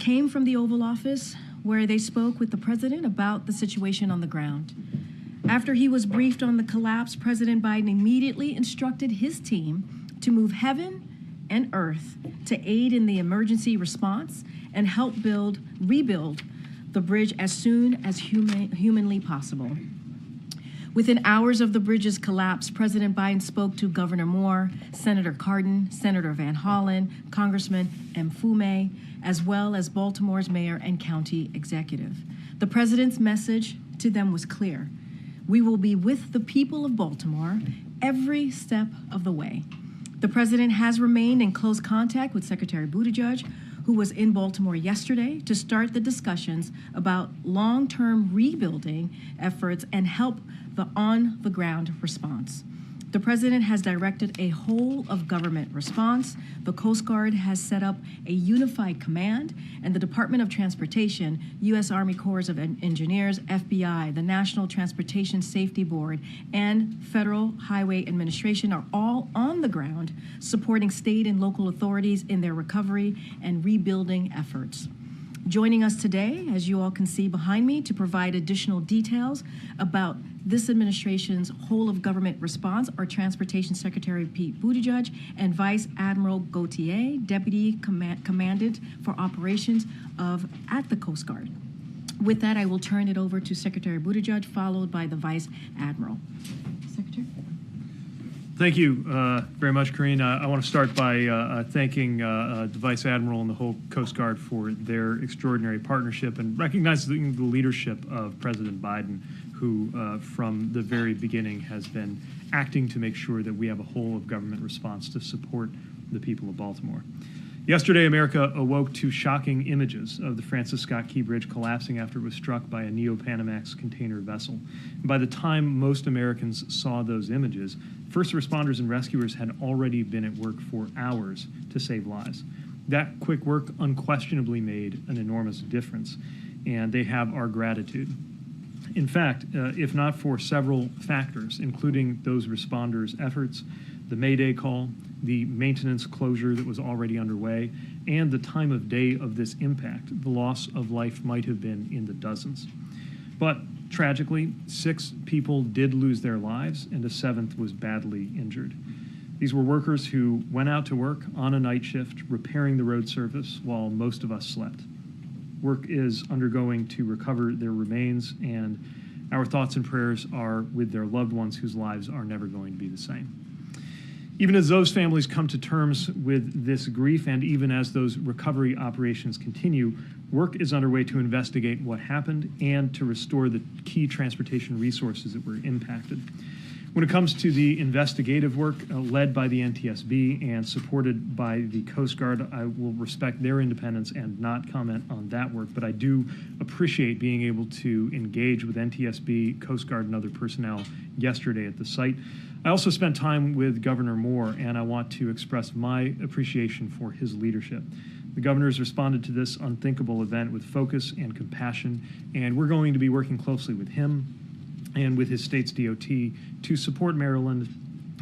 came from the Oval Office, where they spoke with the president about the situation on the ground. After he was briefed on the collapse, President Biden immediately instructed his team to move heaven and earth to aid in the emergency response and help rebuild the bridge as soon as humanly possible. Within hours of the bridge's collapse, President Biden spoke to Governor Moore, Senator Cardin, Senator Van Hollen, Congressman Mfume, as well as Baltimore's mayor and county executive. The president's message to them was clear. We will be with the people of Baltimore every step of the way. The president has remained in close contact with Secretary Buttigieg, who was in Baltimore yesterday to start the discussions about long-term rebuilding efforts and help the on-the-ground response. The president has directed a whole-of-government response. The Coast Guard has set up a unified command, and the Department of Transportation, U.S. Army Corps of Engineers, FBI, the National Transportation Safety Board, and Federal Highway Administration are all on the ground supporting state and local authorities in their recovery and rebuilding efforts. Joining us today, as you all can see behind me, to provide additional details about this administration's whole-of-government response are Transportation Secretary Pete Buttigieg and Vice Admiral Gautier, Deputy Commandant for Operations at the Coast Guard. With that, I will turn it over to Secretary Buttigieg, followed by the Vice Admiral. Secretary? Thank you very much, Karine. I want to start by thanking the Vice Admiral and the whole Coast Guard for their extraordinary partnership and recognizing the leadership of President Biden, who from the very beginning has been acting to make sure that we have a whole-of-government response to support the people of Baltimore. Yesterday, America awoke to shocking images of the Francis Scott Key Bridge collapsing after it was struck by a Neo-Panamax container vessel. And by the time most Americans saw those images, first responders and rescuers had already been at work for hours to save lives. That quick work unquestionably made an enormous difference, and they have our gratitude. In fact, if not for several factors, including those responders' efforts, the Mayday call, the maintenance closure that was already underway, and the time of day of this impact, the loss of life might have been in the dozens. But tragically, 6 people did lose their lives, and a 7th was badly injured. These were workers who went out to work on a night shift, repairing the road surface while most of us slept. Work is undergoing to recover their remains, and our thoughts and prayers are with their loved ones whose lives are never going to be the same. Even as those families come to terms with this grief, and even as those recovery operations continue, work is underway to investigate what happened and to restore the key transportation resources that were impacted. When it comes to the investigative work led by the NTSB and supported by the Coast Guard, I will respect their independence and not comment on that work, but I do appreciate being able to engage with NTSB, Coast Guard, and other personnel yesterday at the site. I also spent time with Governor Moore, and I want to express my appreciation for his leadership. The governor has responded to this unthinkable event with focus and compassion, and we're going to be working closely with him and with his state's DOT to support Maryland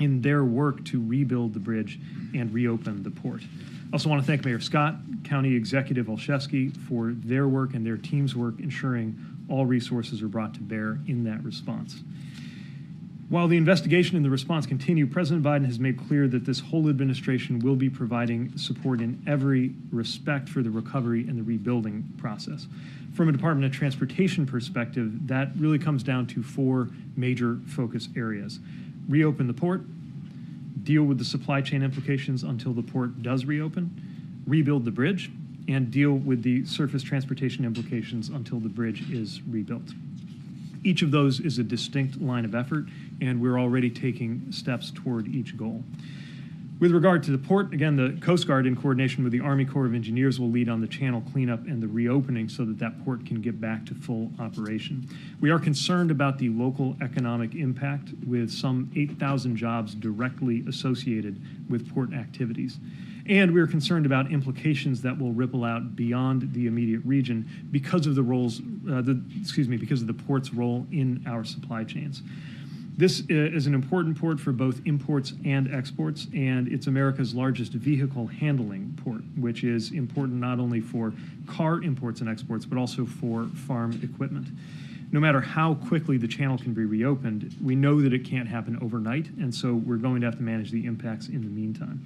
in their work to rebuild the bridge and reopen the port. I also want to thank Mayor Scott, County Executive Olszewski for their work and their team's work ensuring all resources are brought to bear in that response. While the investigation and the response continue, President Biden has made clear that this whole administration will be providing support in every respect for the recovery and the rebuilding process. From a Department of Transportation perspective, that really comes down to 4 major focus areas. Reopen the port, deal with the supply chain implications until the port does reopen, rebuild the bridge, and deal with the surface transportation implications until the bridge is rebuilt. Each of those is a distinct line of effort, and we're already taking steps toward each goal. With regard to the port, again, the Coast Guard, in coordination with the Army Corps of Engineers, will lead on the channel cleanup and the reopening so that that port can get back to full operation. We are concerned about the local economic impact, with some 8,000 jobs directly associated with port activities. And we are concerned about implications that will ripple out beyond the immediate region because of the port's role in our supply chains. This is an important port for both imports and exports, and it's America's largest vehicle handling port, which is important not only for car imports and exports, but also for farm equipment. No matter how quickly the channel can be reopened, we know that it can't happen overnight, and so we're going to have to manage the impacts in the meantime.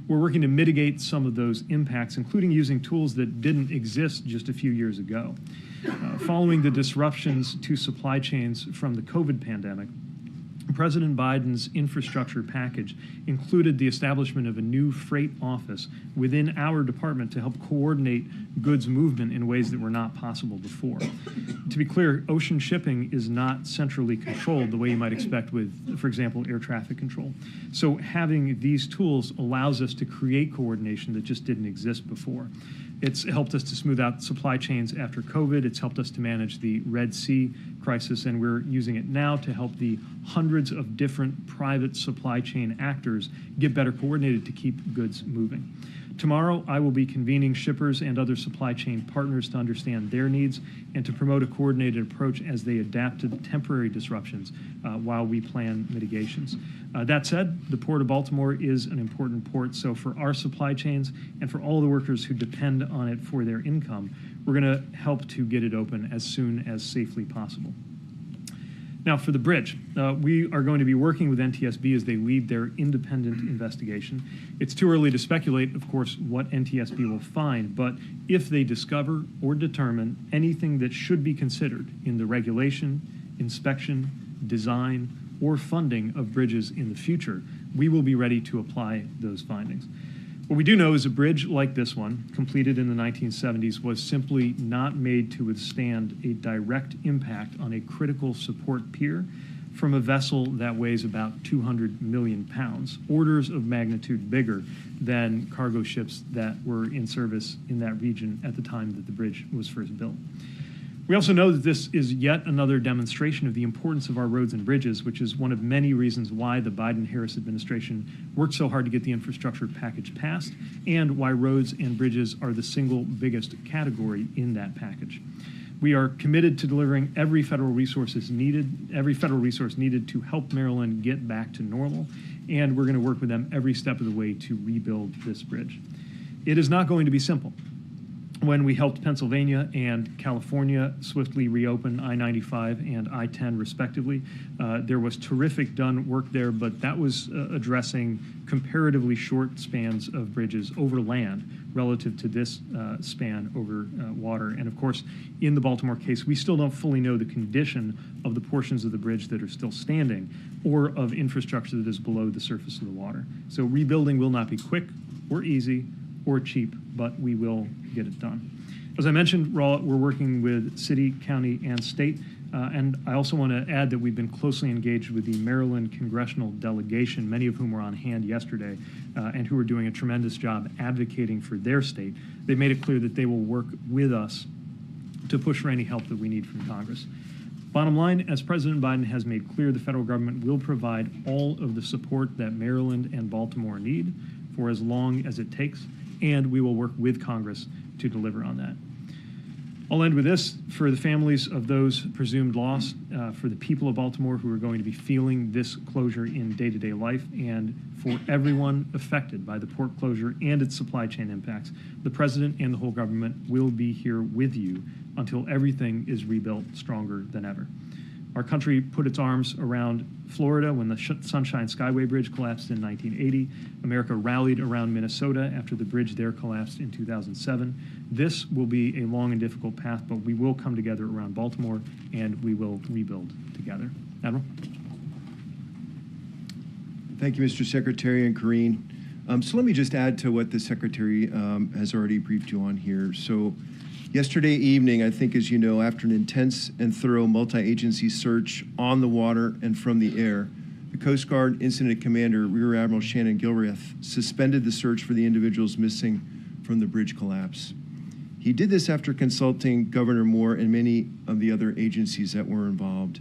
We're working to mitigate some of those impacts, including using tools that didn't exist just a few years ago. Following the disruptions to supply chains from the COVID pandemic, President Biden's infrastructure package included the establishment of a new freight office within our department to help coordinate goods movement in ways that were not possible before. To be clear, ocean shipping is not centrally controlled the way you might expect with, for example, air traffic control. So having these tools allows us to create coordination that just didn't exist before. It's helped us to smooth out supply chains after COVID. It's helped us to manage the Red Sea crisis, and we're using it now to help the hundreds of different private supply chain actors get better coordinated to keep goods moving. Tomorrow, I will be convening shippers and other supply chain partners to understand their needs and to promote a coordinated approach as they adapt to the temporary disruptions while we plan mitigations. That said, the Port of Baltimore is an important port, so for our supply chains and for all the workers who depend on it for their income, we're going to help to get it open as soon as safely possible. Now, for the bridge, we are going to be working with NTSB as they lead their independent investigation. It's too early to speculate, of course, what NTSB will find, but if they discover or determine anything that should be considered in the regulation, inspection, design, or funding of bridges in the future, we will be ready to apply those findings. What we do know is a bridge like this one, completed in the 1970s, was simply not made to withstand a direct impact on a critical support pier from a vessel that weighs about 200 million pounds, orders of magnitude bigger than cargo ships that were in service in that region at the time that the bridge was first built. We also know that this is yet another demonstration of the importance of our roads and bridges, which is one of many reasons why the Biden-Harris administration worked so hard to get the infrastructure package passed, and why roads and bridges are the single biggest category in that package. We are committed to delivering every federal resource needed to help Maryland get back to normal, and we're going to work with them every step of the way to rebuild this bridge. It is not going to be simple. When we helped Pennsylvania and California swiftly reopen I-95 and I-10 respectively, there was terrific work there, but that was addressing comparatively short spans of bridges over land relative to this span over water. And of course, in the Baltimore case, we still don't fully know the condition of the portions of the bridge that are still standing or of infrastructure that is below the surface of the water. So rebuilding will not be quick or easy or cheap, but we will get it done. As I mentioned, we're working with city, county, and state, and I also want to add that we've been closely engaged with the Maryland congressional delegation, many of whom were on hand yesterday, and who are doing a tremendous job advocating for their state. They've made it clear that they will work with us to push for any help that we need from Congress. Bottom line, as President Biden has made clear, the federal government will provide all of the support that Maryland and Baltimore need for as long as it takes, and we will work with Congress to deliver on that. I'll end with this. For the families of those presumed lost, for the people of Baltimore who are going to be feeling this closure in day-to-day life, and for everyone affected by the port closure and its supply chain impacts, the President and the whole government will be here with you until everything is rebuilt stronger than ever. Our country put its arms around Florida when the Sunshine Skyway Bridge collapsed in 1980. America rallied around Minnesota after the bridge there collapsed in 2007. This will be a long and difficult path, but we will come together around Baltimore, and we will rebuild together. Admiral? Thank you, Mr. Secretary and Karine. So let me just add to what the Secretary has already briefed you on here. So yesterday evening, I think as you know, after an intense and thorough multi-agency search on the water and from the air, the Coast Guard Incident Commander, Rear Admiral Shannon Gilreath, suspended the search for the individuals missing from the bridge collapse. He did this after consulting Governor Moore and many of the other agencies that were involved.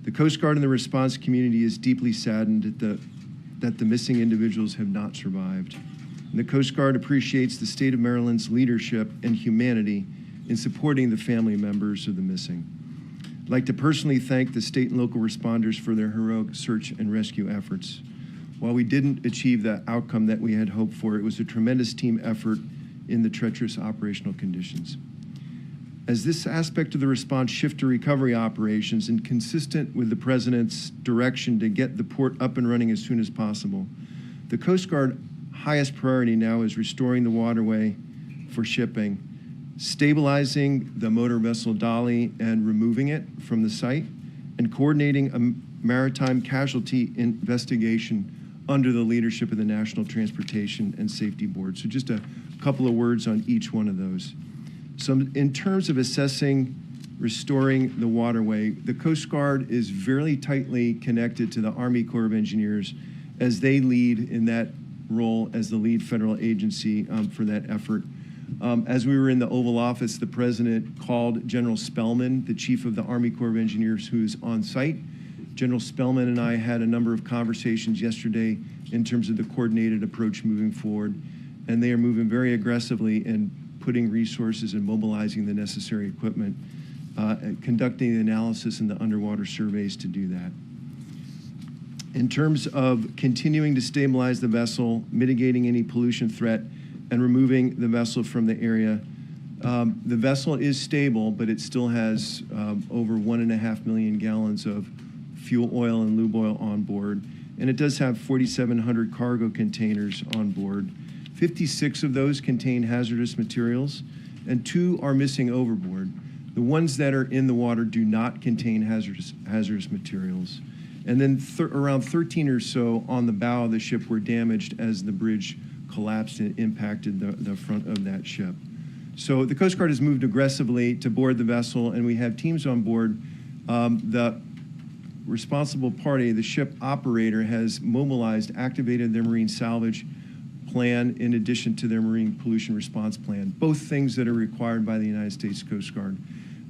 The Coast Guard and the response community is deeply saddened that the missing individuals have not survived. And the Coast Guard appreciates the state of Maryland's leadership and humanity in supporting the family members of the missing. I'd like to personally thank the state and local responders for their heroic search and rescue efforts. While we didn't achieve the outcome that we had hoped for, it was a tremendous team effort in the treacherous operational conditions. As this aspect of the response shift to recovery operations and consistent with the President's direction to get the port up and running as soon as possible, the Coast Guard highest priority now is restoring the waterway for shipping, stabilizing the motor vessel dolly and removing it from the site, and coordinating a maritime casualty investigation under the leadership of the National Transportation and Safety Board. So just a couple of words on each one of those. So in terms of assessing restoring the waterway, the Coast Guard is very tightly connected to the Army Corps of Engineers as they lead in that role as the lead federal agency for that effort. As we were in the Oval Office, the President called General Spellman, the Chief of the Army Corps of Engineers, who's on site. General Spellman and I had a number of conversations yesterday in terms of the coordinated approach moving forward, and they are moving very aggressively in putting resources and mobilizing the necessary equipment, conducting the analysis and the underwater surveys to do that. In terms of continuing to stabilize the vessel, mitigating any pollution threat, and removing the vessel from the area, the vessel is stable, but it still has over 1.5 million gallons of fuel oil and lube oil on board, and it does have 4,700 cargo containers on board. 56 of those contain hazardous materials, and 2 are missing overboard. The ones that are in the water do not contain hazardous materials. And then around 13 or so on the bow of the ship were damaged as the bridge collapsed and impacted the front of that ship. So the Coast Guard has moved aggressively to board the vessel, and we have teams on board. The responsible party, the ship operator, has mobilized, activated their marine salvage plan in addition to their marine pollution response plan, both things that are required by the United States Coast Guard.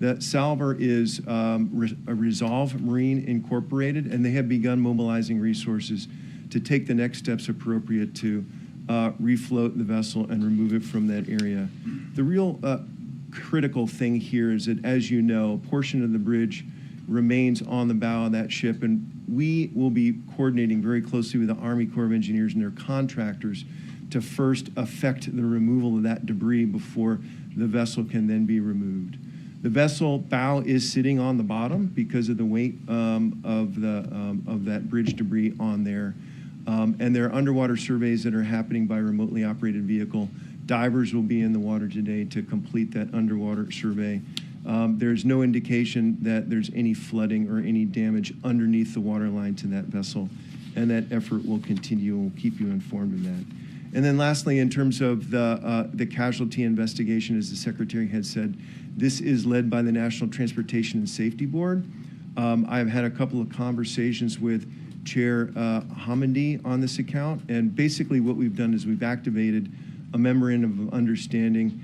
The salver is a Resolve Marine Incorporated, and they have begun mobilizing resources to take the next steps appropriate to refloat the vessel and remove it from that area. The real critical thing here is that, as you know, a portion of the bridge remains on the bow of that ship, and we will be coordinating very closely with the Army Corps of Engineers and their contractors to first effect the removal of that debris before the vessel can then be removed. The vessel bow is sitting on the bottom because of the weight of that bridge debris on there. And there are underwater surveys that are happening by remotely operated vehicle. Divers will be in the water today to complete that underwater survey. There's no indication that there's any flooding or any damage underneath the waterline to that vessel, and that effort will continue, and we'll keep you informed of that. And then lastly, in terms of the casualty investigation, as the Secretary had said, this is led by the National Transportation and Safety Board. I've had a couple of conversations with Chair Hamandi on this account, and basically what we've done is we've activated a memorandum of understanding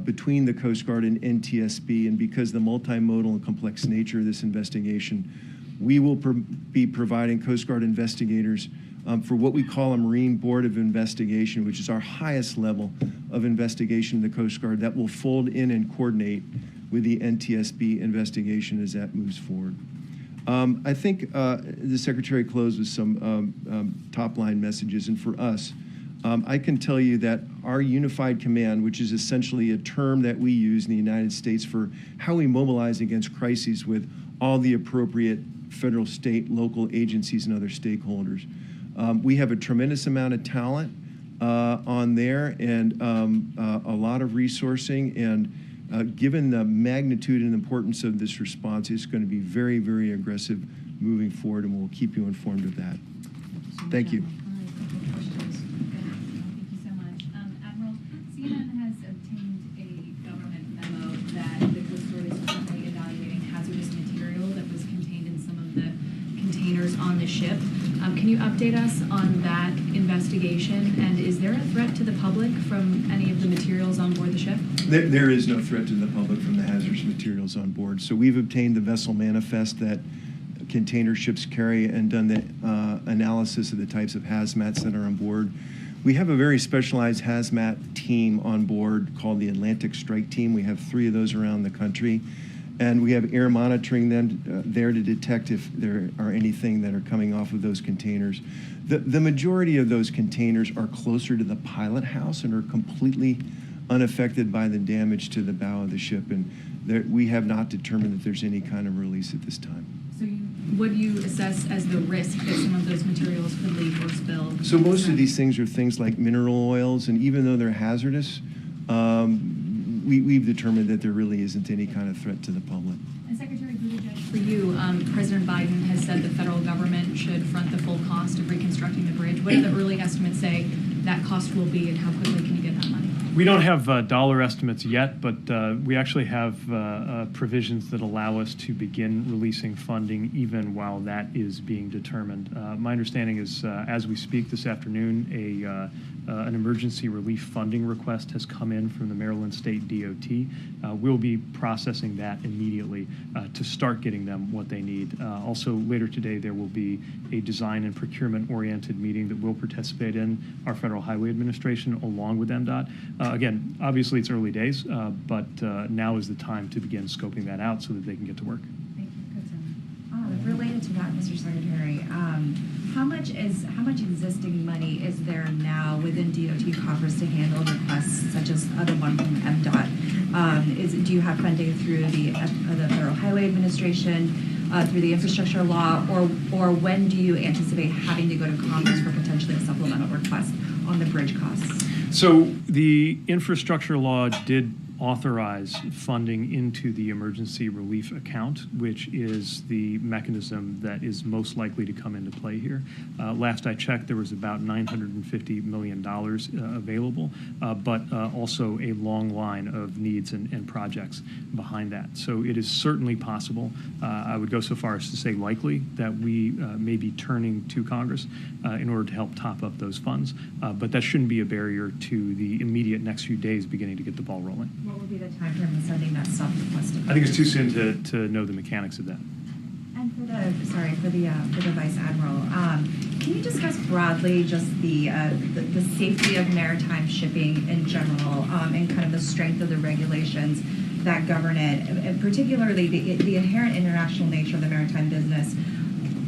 between the Coast Guard and NTSB, and because the multimodal and complex nature of this investigation, we will be providing Coast Guard investigators for what we call a Marine Board of Investigation, which is our highest level of investigation in the Coast Guard that will fold in and coordinate with the NTSB investigation as that moves forward. I think the Secretary closed with some top-line messages, and for us, I can tell you that our unified command, which is essentially a term that we use in the United States for how we mobilize against crises with all the appropriate federal, state, local agencies and other stakeholders. We have a tremendous amount of talent on there, and a lot of resourcing, and given the magnitude and importance of this response, it's going to be very, very aggressive moving forward, and we'll keep you informed of that. Thank you. CNN has obtained a government memo that the Coast Guard is currently evaluating hazardous material that was contained in some of the containers on the ship. Can you update us on that investigation, and is there a threat to the public from any of the materials on board the ship? There is no threat to the public from the hazardous materials on board. So we've obtained the vessel manifest that container ships carry and done the analysis of the types of hazmats that are on board. We have a very specialized hazmat team on board called the Atlantic Strike Team. We have 3 of those around the country. and we have air monitoring them there to detect if there are anything that are coming off of those containers. The majority of those containers are closer to the pilot house and are completely unaffected by the damage to the bow of the ship, and we have not determined that there's any kind of release at this time. So what do you assess as the risk that some of those materials could leak or spill? So most of these things are things like mineral oils, and even though they're hazardous, we've determined that there really isn't any kind of threat to the public. And Secretary Buttigieg, for you, President Biden has said the federal government should front the full cost of reconstructing the bridge. What do the early estimates say that cost will be, and how quickly can you get that money? We don't have dollar estimates yet, but we actually have provisions that allow us to begin releasing funding even while that is being determined. My understanding is, as we speak this afternoon, an emergency relief funding request has come in from the Maryland State DOT. We'll be processing that immediately to start getting them what they need. Also, later today, there will be a design and procurement-oriented meeting that we'll participate in, our Federal Highway Administration, along with MDOT. Again, obviously it's early days, but now is the time to begin scoping that out so that they can get to work. Thank you. Good to know. Related to that, Mr. Secretary, how much existing money is there now within DOT coffers to handle requests such as the one from MDOT? Do you have funding through the Federal Highway Administration, through the infrastructure law, or when do you anticipate having to go to Congress for potentially a supplemental request on the bridge costs? So the infrastructure law did authorize funding into the emergency relief account, which is the mechanism that is most likely to come into play here. Last I checked, there was about $950 million available, but also a long line of needs and projects behind that. So it is certainly possible, I would go so far as to say likely, that we may be turning to Congress in order to help top up those funds, but that shouldn't be a barrier to the immediate next few days beginning to get the ball rolling. What would be the time frame of sending that request? I think it's too soon to know the mechanics of that. And for the Vice Admiral, can you discuss broadly just the safety of maritime shipping in general, and kind of the strength of the regulations that govern it, and particularly the inherent international nature of the maritime business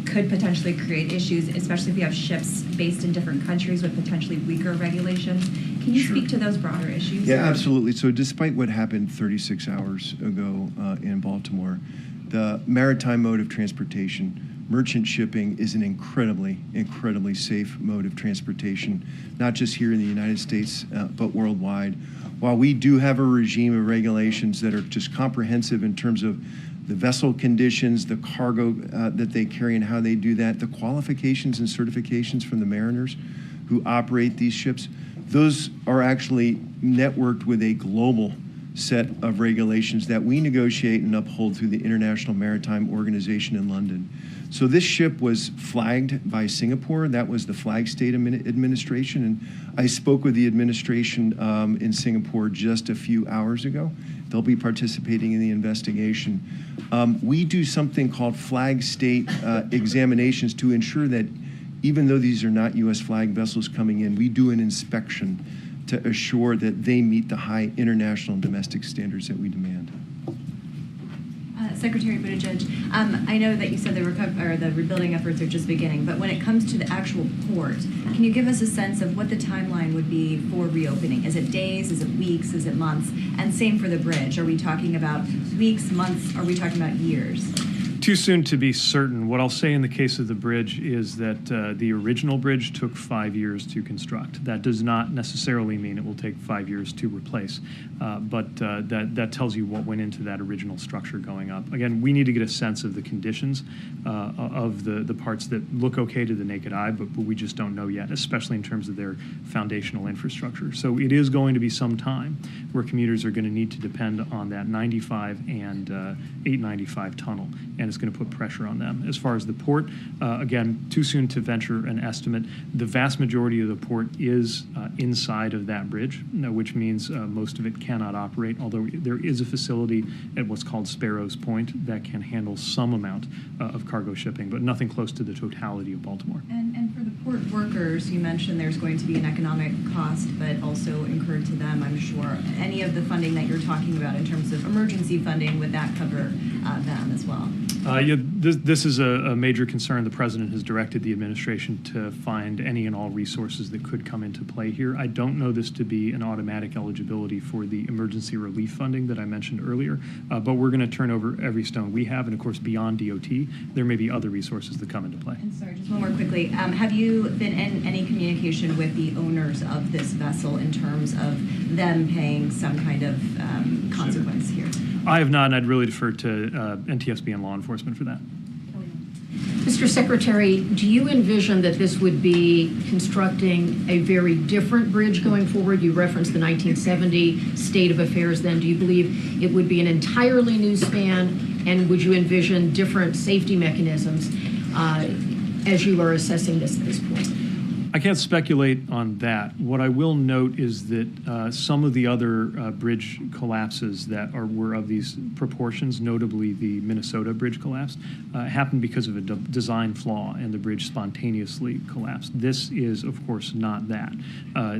could potentially create issues, especially if you have ships based in different countries with potentially weaker regulations. Can you Sure. speak to those broader issues? Yeah, absolutely. So despite what happened 36 hours ago in Baltimore, the maritime mode of transportation, merchant shipping, is an incredibly, incredibly safe mode of transportation, not just here in the United States, but worldwide. While we do have a regime of regulations that are just comprehensive in terms of the vessel conditions, the cargo that they carry and how they do that, the qualifications and certifications from the mariners who operate these ships, those are actually networked with a global set of regulations that we negotiate and uphold through the International Maritime Organization in London. So this ship was flagged by Singapore. That was the flag state administration. And I spoke with the administration in Singapore just a few hours ago. They'll be participating in the investigation. We do something called flag state examinations to ensure that even though these are not U.S. flag vessels coming in, we do an inspection to assure that they meet the high international and domestic standards that we demand. Secretary Buttigieg, I know that you said the rebuilding efforts are just beginning, but when it comes to the actual port, can you give us a sense of what the timeline would be for reopening? Is it days? Is it weeks? Is it months? And same for the bridge. Are we talking about weeks, months? Are we talking about years? Too soon to be certain. What I'll say in the case of the bridge is that the original bridge took 5 years to construct. That does not necessarily mean it will take 5 years to replace, but that tells you what went into that original structure going up. Again, we need to get a sense of the conditions of the parts that look okay to the naked eye, but we just don't know yet, especially in terms of their foundational infrastructure. So it is going to be some time where commuters are going to need to depend on that 95 and 895 tunnel. And is going to put pressure on them. As far as the port, again, too soon to venture an estimate. The vast majority of the port is inside of that bridge, which means most of it cannot operate, although there is a facility at what's called Sparrows Point that can handle some amount of cargo shipping, but nothing close to the totality of Baltimore. And for the port workers, you mentioned there's going to be an economic cost, but also incurred to them, I'm sure. Any of the funding that you're talking about in terms of emergency funding, would that cover them as well? This is a major concern. The president has directed the administration to find any and all resources that could come into play here. I don't know this to be an automatic eligibility for the emergency relief funding that I mentioned earlier, but we're going to turn over every stone we have, and of course, beyond DOT, there may be other resources that come into play. And sorry, just one more quickly. Have you been in any communication with the owners of this vessel in terms of them paying some kind of consequence here? I have not, and I'd really defer to NTSB and law enforcement for that. Mr. Secretary, do you envision that this would be constructing a very different bridge going forward? You referenced the 1970 state of affairs then. Do you believe it would be an entirely new span, and would you envision different safety mechanisms as you are assessing this at this point? I can't speculate on that. What I will note is that some of the other bridge collapses that were of these proportions, notably the Minnesota bridge collapse, happened because of a design flaw, and the bridge spontaneously collapsed. This is, of course, not that.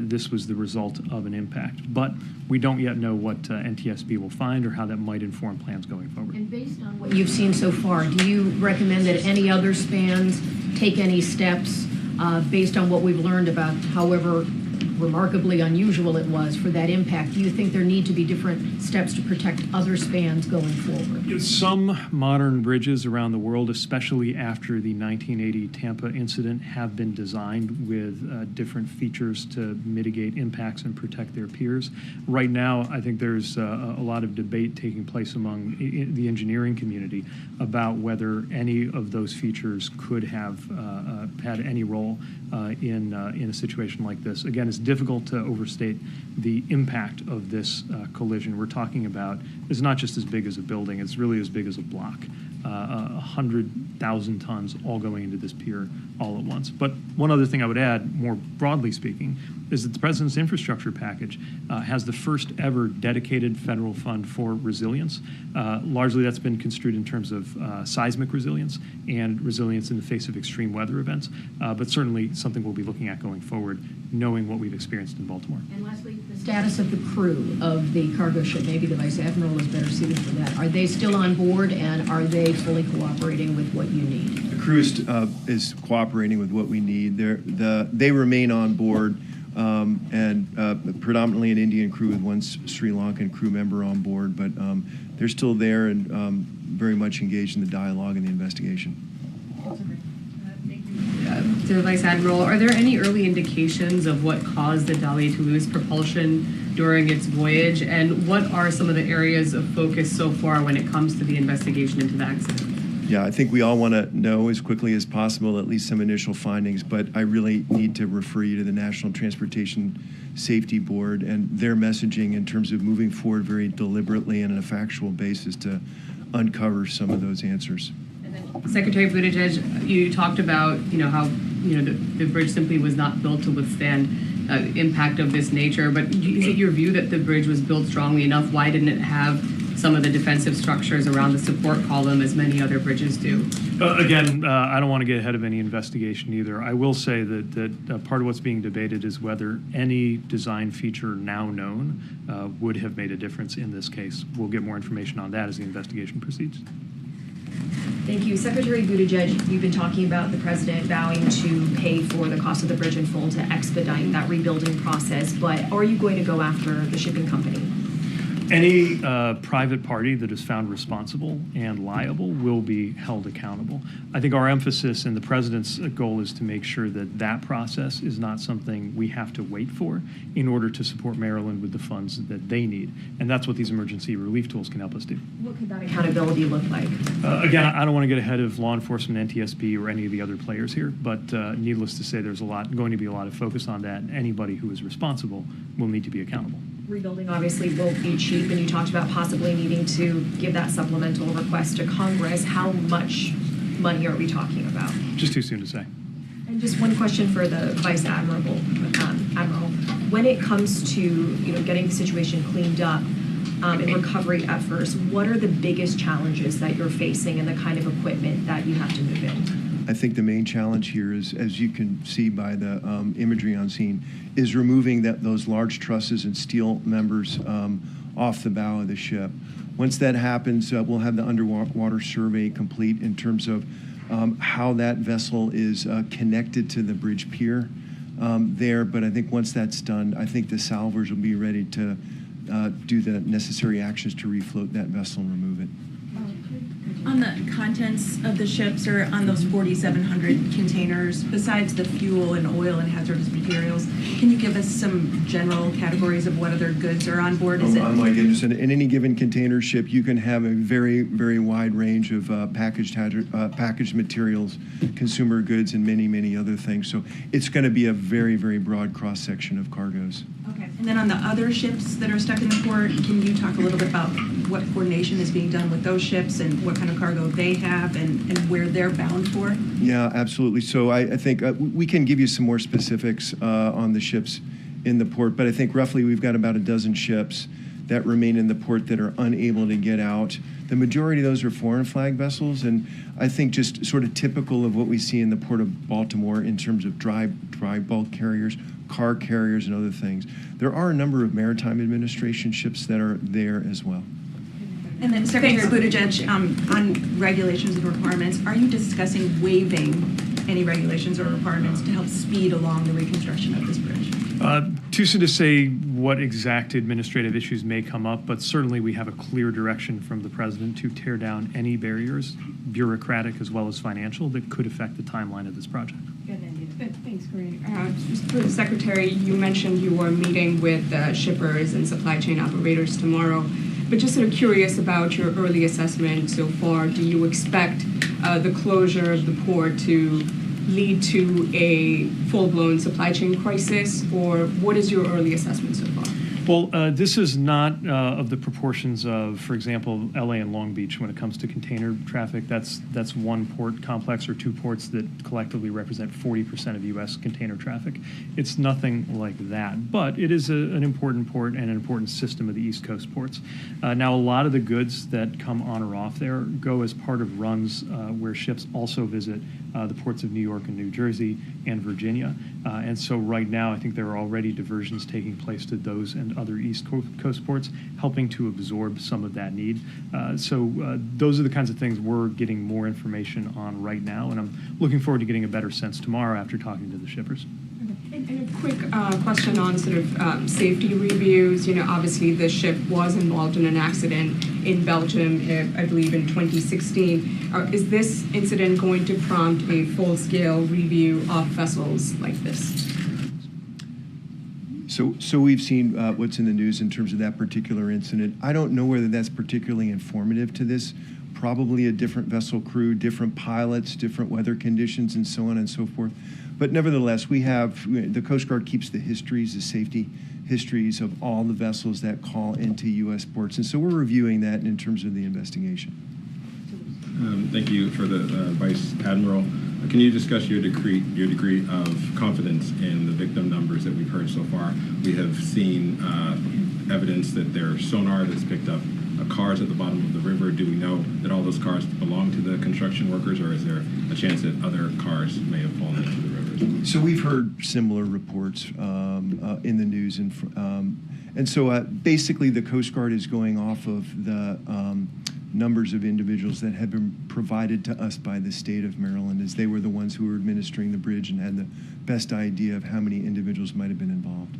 This was the result of an impact. But we don't yet know what NTSB will find or how that might inform plans going forward. And based on what you've seen so far, do you recommend that any other spans take any steps based on what we've learned about however remarkably unusual it was for that impact? Do you think there need to be different steps to protect other spans going forward? Some modern bridges around the world, especially after the 1980 Tampa incident, have been designed with different features to mitigate impacts and protect their piers. Right now, I think there's a lot of debate taking place among the engineering community about whether any of those features could have had any role in a situation like this. Again, it's difficult to overstate the impact of this collision. We're talking about, it's not just as big as a building, it's really as big as a block. 100,000 tons all going into this pier all at once. But one other thing I would add, more broadly speaking, is that the President's infrastructure package has the first ever dedicated federal fund for resilience. Largely that's been construed in terms of seismic resilience and resilience in the face of extreme weather events, but certainly something we'll be looking at going forward, knowing what we've experienced in Baltimore. And lastly, the status of the crew of the cargo ship, maybe the Vice Admiral is better suited for that. Are they still on board, and are they fully cooperating with what you need? The crew is cooperating with what we need. They remain on board, and predominantly an Indian crew with one Sri Lankan crew member on board, but they're still there and very much engaged in the dialogue and the investigation. To the Vice Admiral, are there any early indications of what caused the Dali to lose propulsion during its voyage, and what are some of the areas of focus so far when it comes to the investigation into the accident? Yeah, I think we all want to know as quickly as possible at least some initial findings, but I really need to refer you to the National Transportation Safety Board and their messaging in terms of moving forward very deliberately and on a factual basis to uncover some of those answers. Secretary Buttigieg, you talked about, how, the bridge simply was not built to withstand impact of this nature, but is it your view that the bridge was built strongly enough? Why didn't it have some of the defensive structures around the support column as many other bridges do? Again, I don't want to get ahead of any investigation either. I will say that part of what's being debated is whether any design feature now known would have made a difference in this case. We'll get more information on that as the investigation proceeds. Thank you. Secretary Buttigieg, you've been talking about the president vowing to pay for the cost of the bridge in full to expedite that rebuilding process, but are you going to go after the shipping company? Any private party that is found responsible and liable will be held accountable. I think our emphasis and the president's goal is to make sure that that process is not something we have to wait for in order to support Maryland with the funds that they need. And that's what these emergency relief tools can help us do. What could that accountability look like? Again, I don't want to get ahead of law enforcement, NTSB, or any of the other players here, but needless to say, there's going to be a lot of focus on that. And anybody who is responsible will need to be accountable. Rebuilding obviously won't be cheap, and you talked about possibly needing to give that supplemental request to Congress. How much money are we talking about? Just too soon to say. And just one question for the Vice Admiral. Admiral, when it comes to getting the situation cleaned up and recovery efforts, what are the biggest challenges that you're facing and the kind of equipment that you have to move in? I think the main challenge here is, as you can see by the imagery on scene, is removing those large trusses and steel members off the bow of the ship. Once that happens, we'll have the underwater survey complete in terms of how that vessel is connected to the bridge pier there. But I think once that's done, I think the salvors will be ready to do the necessary actions to refloat that vessel and remove it. On the contents of the ships, or on those 4,700 containers, besides the fuel and oil and hazardous materials, can you give us some general categories of what other goods are on board? Oh my goodness, in any given container ship, you can have a very, very wide range of packaged materials, consumer goods, and many, many other things. So it's going to be a very, very broad cross-section of cargoes. Okay. And then on the other ships that are stuck in the port, can you talk a little bit about what coordination is being done with those ships and what kind of cargo they have and where they're bound for? Yeah, absolutely. So I think we can give you some more specifics on the ships in the port, but I think roughly we've got about a dozen ships that remain in the port that are unable to get out. The majority of those are foreign flag vessels, and I think just sort of typical of what we see in the port of Baltimore in terms of dry bulk carriers, car carriers, and other things. There are a number of Maritime Administration ships that are there as well. And then Secretary Buttigieg, on regulations and requirements, are you discussing waiving any regulations or requirements to help speed along the reconstruction of this bridge? Too soon to say what exact administrative issues may come up, but certainly we have a clear direction from the president to tear down any barriers, bureaucratic as well as financial, that could affect the timeline of this project. Thanks, Karine. Just for the Secretary, you mentioned you were meeting with shippers and supply chain operators tomorrow, but just sort of curious about your early assessment so far. Do you expect the closure of the port to lead to a full-blown supply chain crisis, or what is your early assessment so far? Well, this is not of the proportions of, for example, LA and Long Beach when it comes to container traffic. That's one port complex or two ports that collectively represent 40% of U.S. container traffic. It's nothing like that, but it is an important port and an important system of the East Coast ports. Now, a lot of the goods that come on or off there go as part of runs where ships also visit the ports of New York and New Jersey and Virginia. And so right now, I think there are already diversions taking place to those and other East Coast ports, helping to absorb some of that need. So those are the kinds of things we're getting more information on right now, and I'm looking forward to getting a better sense tomorrow after talking to the shippers. And a quick question on sort of safety reviews. You know, obviously the ship was involved in an accident in Belgium, I believe in 2016. Is this incident going to prompt a full-scale review of vessels like this? So we've seen what's in the news in terms of that particular incident. I don't know whether that's particularly informative to this. Probably a different vessel crew, different pilots, different weather conditions, and so on and so forth. But nevertheless, the Coast Guard keeps the safety histories of all the vessels that call into U.S. ports. And so we're reviewing that in terms of the investigation. Thank you for the Vice Admiral. Can you discuss your degree of confidence in the victim numbers that we've heard so far? We have seen evidence that there are sonar that's picked up cars at the bottom of the river. Do we know that all those cars belong to the construction workers, or is there a chance that other cars may have fallen into the rivers? So we've heard similar reports in the news, and so basically the Coast Guard is going off of the numbers of individuals that have been provided to us by the state of Maryland, as they were the ones who were administering the bridge and had the best idea of how many individuals might have been involved.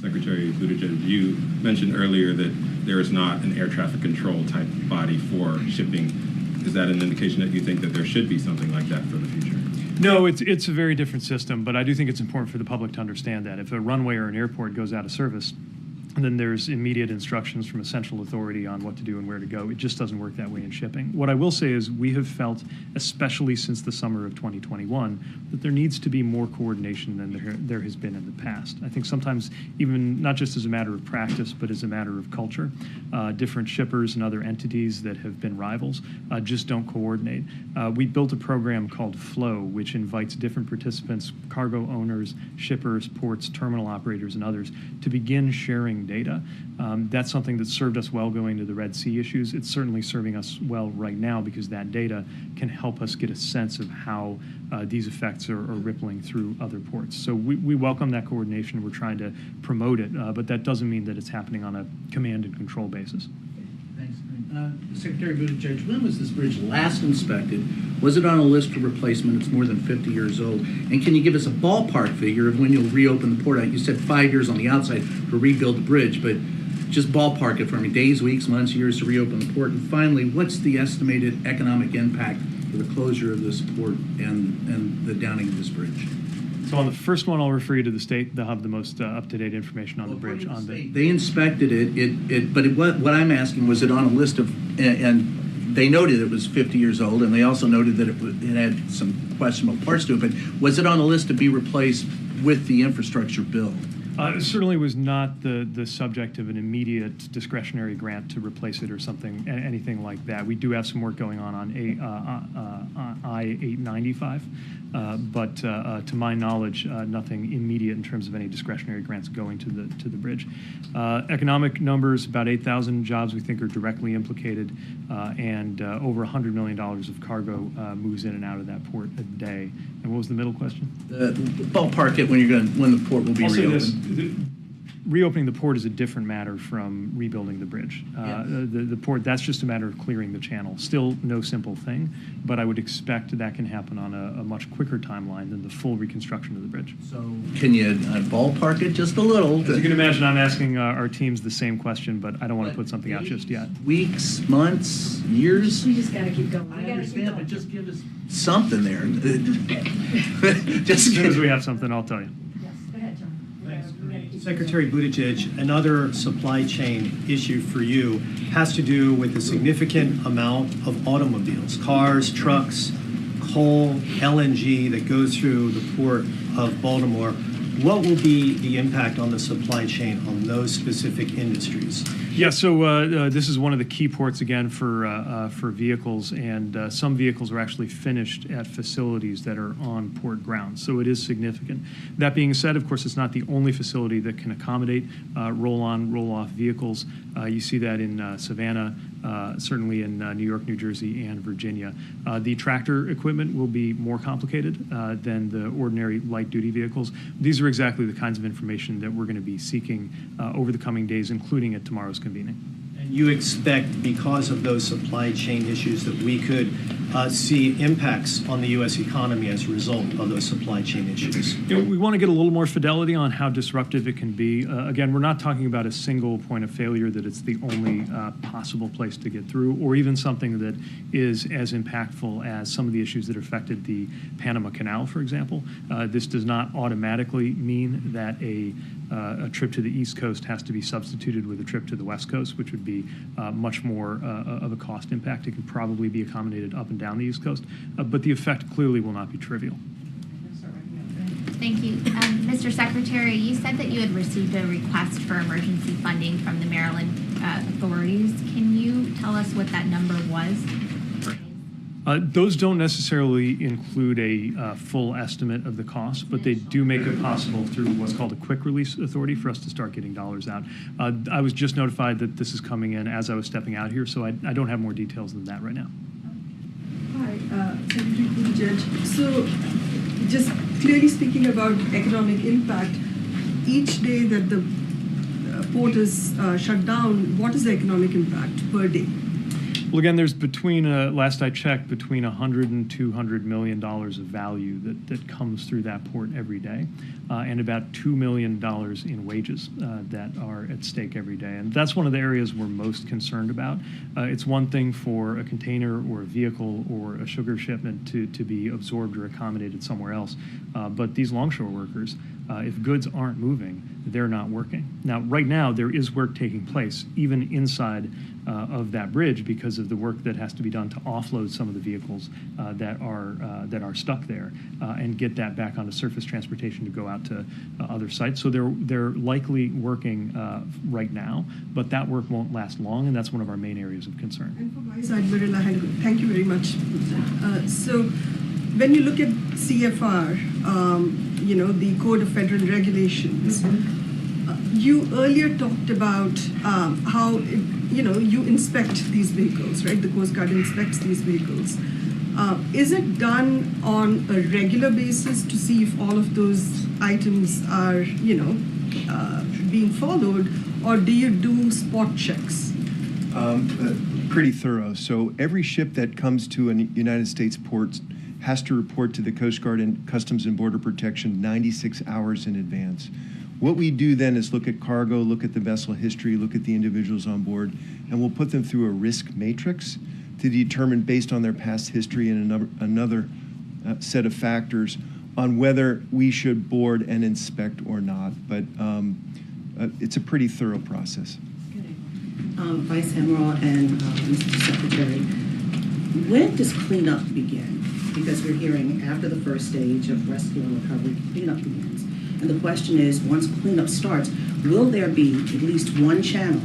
Secretary Buttigieg, you mentioned earlier that there is not an air traffic control type body for shipping. Is that an indication that you think that there should be something like that for the future? No, it's a very different system, but I do think it's important for the public to understand that if a runway or an airport goes out of service, And then there's immediate instructions from a central authority on what to do and where to go. It just doesn't work that way in shipping. What I will say is we have felt, especially since the summer of 2021, that there needs to be more coordination than there has been in the past. I think sometimes even not just as a matter of practice, but as a matter of culture, different shippers and other entities that have been rivals just don't coordinate. We built a program called Flow, which invites different participants, cargo owners, shippers, ports, terminal operators, and others, to begin sharing data. That's something that served us well going to the Red Sea issues. It's certainly serving us well right now because that data can help us get a sense of how these effects are rippling through other ports. So we welcome that coordination. We're trying to promote it, but that doesn't mean that it's happening on a command and control basis. Thanks. Secretary Buttigieg, when was this bridge last inspected? Was it on a list for replacement? It's more than 50 years old. And can you give us a ballpark figure of when you'll reopen the port? You said 5 years on the outside to rebuild the bridge, but just ballpark it for me. Days, weeks, months, years to reopen the port. And finally, what's the estimated economic impact for the closure of this port and the downing of this bridge? So on the first one, I'll refer you to the state. They'll have the most up-to-date information on the bridge. They inspected what I'm asking, was it on a list of, and they noted it was 50 years old, and they also noted that it had some questionable parts to it, but was it on a list to be replaced with the infrastructure bill? It certainly was not the subject of an immediate discretionary grant to replace it or something, anything like that. We do have some work going on I-895, but to my knowledge, nothing immediate in terms of any discretionary grants going to the bridge. Economic numbers, about 8,000 jobs we think are directly implicated, and over $100 million of cargo moves in and out of that port a day. And what was the middle question? Ballpark it when the port will be reopened. Reopening the port is a different matter from rebuilding the bridge. Yes. The port, that's just a matter of clearing the channel. Still no simple thing, but I would expect that can happen on a much quicker timeline than the full reconstruction of the bridge. So can you ballpark it just a little? As you can imagine, I'm asking our teams the same question, but I don't want to put something out just yet. Weeks, months, years? We just got to keep going. I understand, but just give us something there. As soon as we have something, I'll tell you. Yes, go ahead, John. Secretary Buttigieg, another supply chain issue for you has to do with the significant amount of automobiles, cars, trucks, coal, LNG that goes through the port of Baltimore. What will be the impact on the supply chain on those specific industries? Yeah, so this is one of the key ports again for vehicles, and some vehicles are actually finished at facilities that are on port grounds. So it is significant. That being said, of course, it's not the only facility that can accommodate roll-on, roll-off vehicles. You see that in Savannah, certainly in New York, New Jersey, and Virginia. The tractor equipment will be more complicated than the ordinary light-duty vehicles. These are exactly the kinds of information that we're going to be seeking over the coming days, including at tomorrow's convening. And you expect, because of those supply chain issues, that we could see impacts on the U.S. economy as a result of those supply chain issues? We want to get a little more fidelity on how disruptive it can be. Again, we're not talking about a single point of failure that it's the only possible place to get through, or even something that is as impactful as some of the issues that affected the Panama Canal, for example. This does not automatically mean that a trip to the East Coast has to be substituted with a trip to the West Coast, which would be much more of a cost impact. It could probably be accommodated up and down the East Coast, but the effect clearly will not be trivial. Thank you. Mr. Secretary, you said that you had received a request for emergency funding from the Maryland authorities. Can you tell us what that number was? Those don't necessarily include a full estimate of the cost, but they do make it possible through what's called a quick release authority for us to start getting dollars out. I was just notified that this is coming in as I was stepping out here, so I don't have more details than that right now. Hi, Secretary Buttigieg. So, just clearly speaking about economic impact, each day that the port is shut down, what is the economic impact per day? Well, again, there's last I checked, between $100 and $200 million of value that comes through that port every day, and about $2 million in wages that are at stake every day. And that's one of the areas we're most concerned about. It's one thing for a container or a vehicle or a sugar shipment to be absorbed or accommodated somewhere else, but these longshore workers If goods aren't moving, they're not working. Now, right now, there is work taking place, even inside of that bridge, because of the work that has to be done to offload some of the vehicles that are stuck there and get that back onto surface transportation to go out to other sites. So they're likely working right now, but that work won't last long, and that's one of our main areas of concern. And for my side, Marilla, thank you very much. So when you look at CFR, the Code of Federal Regulations, you earlier talked about how, you inspect these vehicles, right? The Coast Guard inspects these vehicles. Is it done on a regular basis to see if all of those items are, being followed, or do you do spot checks? Pretty thorough. So every ship that comes to a United States port has to report to the Coast Guard and Customs and Border Protection 96 hours in advance. What we do then is look at cargo, look at the vessel history, look at the individuals on board, and we'll put them through a risk matrix to determine, based on their past history and another set of factors, on whether we should board and inspect or not. But it's a pretty thorough process. Vice Admiral and Mr. Secretary, when does cleanup begin? Because we're hearing after the first stage of rescue and recovery, cleanup begins. And the question is, once cleanup starts, will there be at least one channel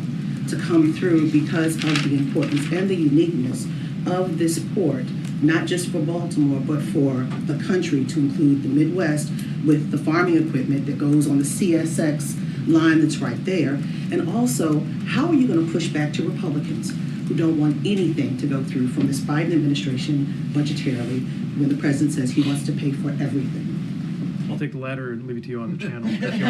to come through because of the importance and the uniqueness of this port, not just for Baltimore, but for the country, to include the Midwest with the farming equipment that goes on the CSX line that's right there? And also, how are you going to push back to Republicans who don't want anything to go through from this Biden administration budgetarily when the president says he wants to pay for everything? I'll take the latter and leave it to you on the channel if you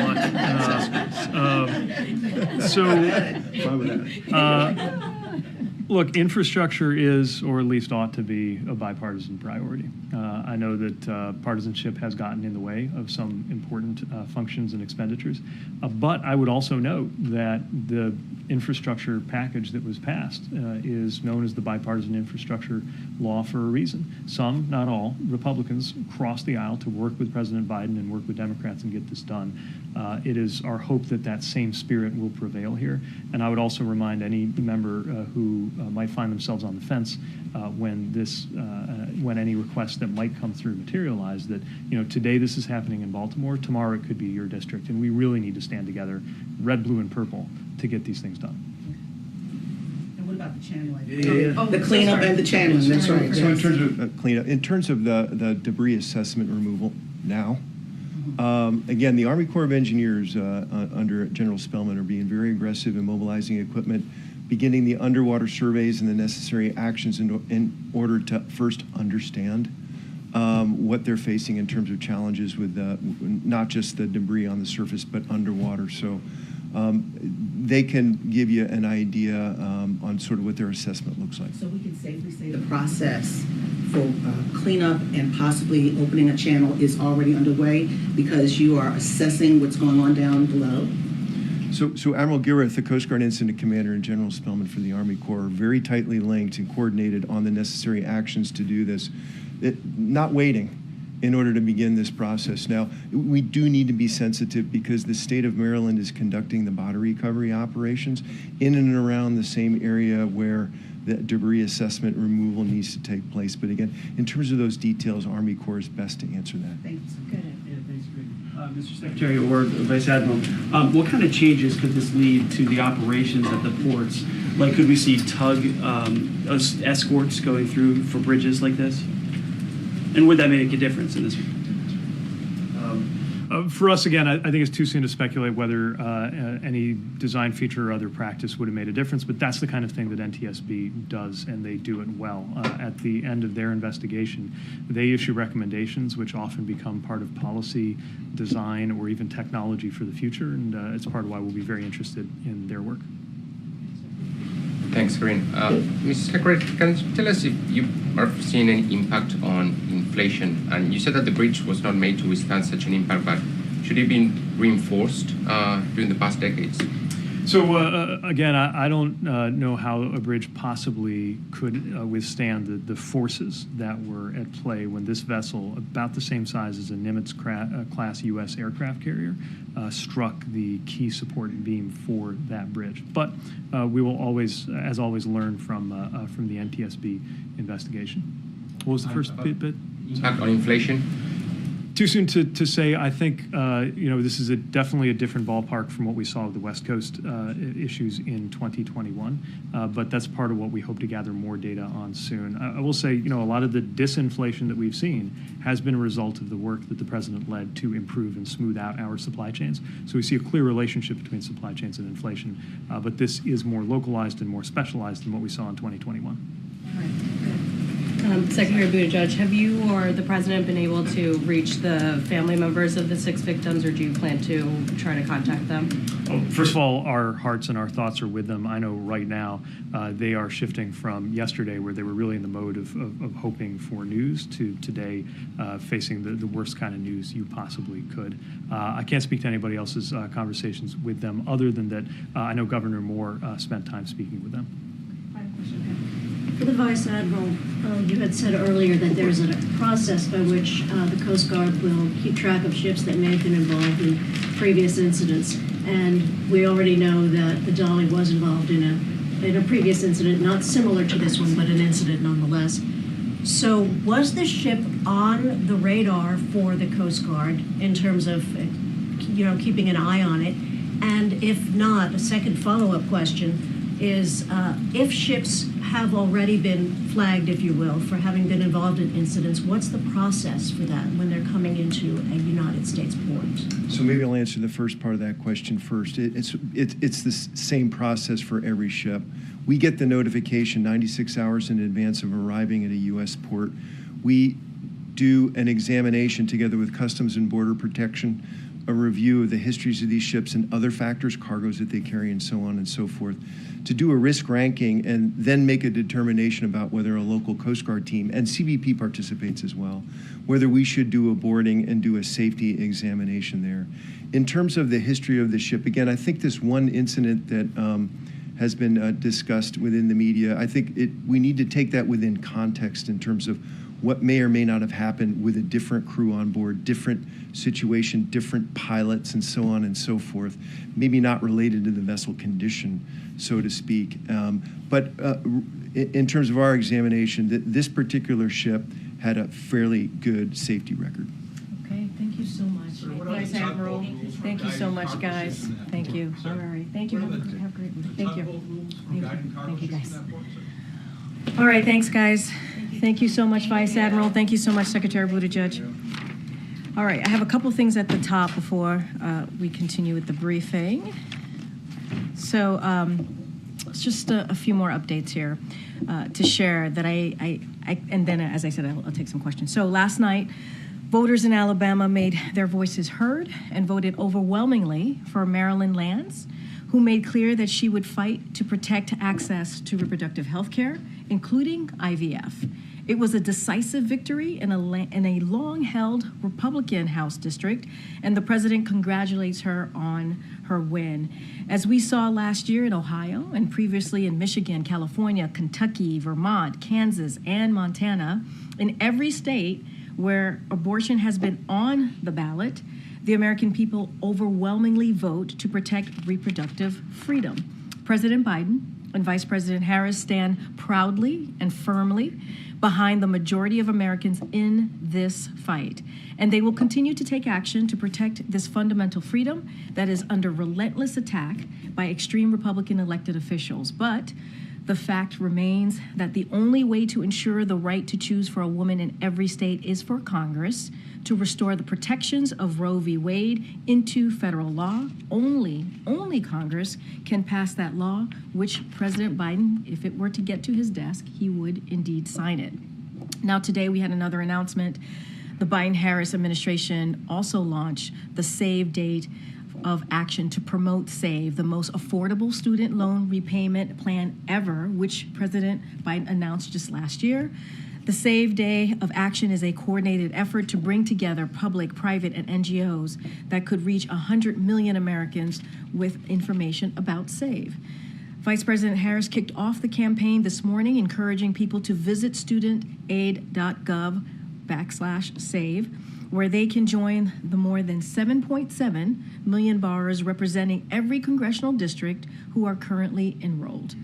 want. Look, infrastructure is, or at least ought to be, a bipartisan priority. I know that partisanship has gotten in the way of some important functions and expenditures, but I would also note that the infrastructure package that was passed is known as the bipartisan infrastructure law for a reason. Some, not all, Republicans crossed the aisle to work with President Biden and work with Democrats and get this done. It is our hope that that same spirit will prevail here. And I would also remind any member who might find themselves on the fence when any requests that might come through materialize, that today this is happening in Baltimore, tomorrow it could be your district, and we really need to stand together, red, blue, and purple, to get these things done. And what about the channeling? The cleanup and the channeling, that's right. So in terms of cleanup, in terms of the debris assessment removal now, again, the Army Corps of Engineers under General Spellman are being very aggressive in mobilizing equipment, beginning the underwater surveys and the necessary actions in order to first understand what they're facing in terms of challenges with not just the debris on the surface, but underwater. So they can give you an idea on sort of what their assessment looks like. So we can safely say the process for cleanup and possibly opening a channel is already underway because you are assessing what's going on down below? So Admiral Gilrath, the Coast Guard Incident Commander, and General Spellman for the Army Corps are very tightly linked and coordinated on the necessary actions to do this, not waiting in order to begin this process. Now, we do need to be sensitive because the state of Maryland is conducting the bottom recovery operations in and around the same area where the debris assessment removal needs to take place. But again, in terms of those details, Army Corps is best to answer that. Thanks. Good. Mr. Secretary or Vice Admiral, what kind of changes could this lead to the operations at the ports? Like, could we see tug escorts going through for bridges like this? And would that make a difference in this? For us, again, I think it's too soon to speculate whether any design feature or other practice would have made a difference, but that's the kind of thing that NTSB does, and they do it well. At the end of their investigation, they issue recommendations which often become part of policy, design, or even technology for the future, and it's part of why we'll be very interested in their work. Thanks, Karine. Mr. Secretary, can you tell us if you are seeing any impact on inflation? And you said that the bridge was not made to withstand such an impact, but should it be reinforced during the past decades? So again, I don't know how a bridge possibly could withstand the forces that were at play when this vessel, about the same size as a Nimitz-class U.S. aircraft carrier, struck the key support beam for that bridge. But we will always, as always, learn from the NTSB investigation. What was the first bit? Impact on inflation? Too soon to say. I think this is definitely a different ballpark from what we saw with the West Coast issues in 2021. But that's part of what we hope to gather more data on soon. I will say, a lot of the disinflation that we've seen has been a result of the work that the president led to improve and smooth out our supply chains. So we see a clear relationship between supply chains and inflation. But this is more localized and more specialized than what we saw in 2021. Secretary Buttigieg, have you or the president been able to reach the family members of the 6 victims, or do you plan to try to contact them? First of all, our hearts and our thoughts are with them. I know right now they are shifting from yesterday, where they were really in the mode of hoping for news, to today facing the worst kind of news you possibly could. I can't speak to anybody else's conversations with them, other than that I know Governor Moore spent time speaking with them. For the Vice Admiral, you had said earlier that there's a process by which the Coast Guard will keep track of ships that may have been involved in previous incidents. And we already know that the Dolly was involved in a previous incident, not similar to this one, but an incident nonetheless. So was the ship on the radar for the Coast Guard in terms of, keeping an eye on it? And if not, a second follow-up question is if ships have already been flagged, if you will, for having been involved in incidents, what's the process for that when they're coming into a United States port? So maybe I'll answer the first part of that question first. It's the same process for every ship. We get the notification 96 hours in advance of arriving at a U.S. port. We do an examination together with Customs and Border Protection, a review of the histories of these ships and other factors, cargoes that they carry, and so on and so forth, to do a risk ranking and then make a determination about whether a local Coast Guard team, and CBP participates as well, whether we should do a boarding and do a safety examination there. In terms of the history of the ship, again, I think this one incident that has been discussed within the media, I think we need to take that within context in terms of what may or may not have happened with a different crew on board, different situation, different pilots, and so on and so forth, maybe not related to the vessel condition, so to speak. But in terms of our examination, this particular ship had a fairly good safety record. Okay, thank you so much. Vice Admiral, thank you so much, guys. Thank you. All right, thank you. Have a great one. Thank you. Thank you, guys. All right, thanks, guys. Thank you so much, Vice Admiral. Thank you so much, Secretary Buttigieg. All right, I have a couple things at the top before we continue with the briefing. So just a few more updates here to share that and then, as I said, I'll take some questions. So last night, voters in Alabama made their voices heard and voted overwhelmingly for Marilyn Lands, who made clear that she would fight to protect access to reproductive health care, including IVF. It was a decisive victory in a long-held Republican House district, and the president congratulates her on her win. As we saw last year in Ohio and previously in Michigan, California, Kentucky, Vermont, Kansas, and Montana, in every state where abortion has been on the ballot, the American people overwhelmingly vote to protect reproductive freedom. President Biden and Vice President Harris stand proudly and firmly behind the majority of Americans in this fight. And they will continue to take action to protect this fundamental freedom that is under relentless attack by extreme Republican elected officials. But the fact remains that the only way to ensure the right to choose for a woman in every state is for Congress to restore the protections of Roe v. Wade into federal law. Only Congress can pass that law, which President Biden, if it were to get to his desk, he would indeed sign it. Now, today we had another announcement. The Biden-Harris administration also launched the Save Date of action to promote SAVE, the most affordable student loan repayment plan ever, which President Biden announced just last year. The Save Day of Action is a coordinated effort to bring together public, private, and NGOs that could reach 100 million Americans with information about SAVE. Vice President Harris kicked off the campaign this morning, encouraging people to visit studentaid.gov/save, where they can join the more than 7.7 million borrowers representing every congressional district who are currently enrolled.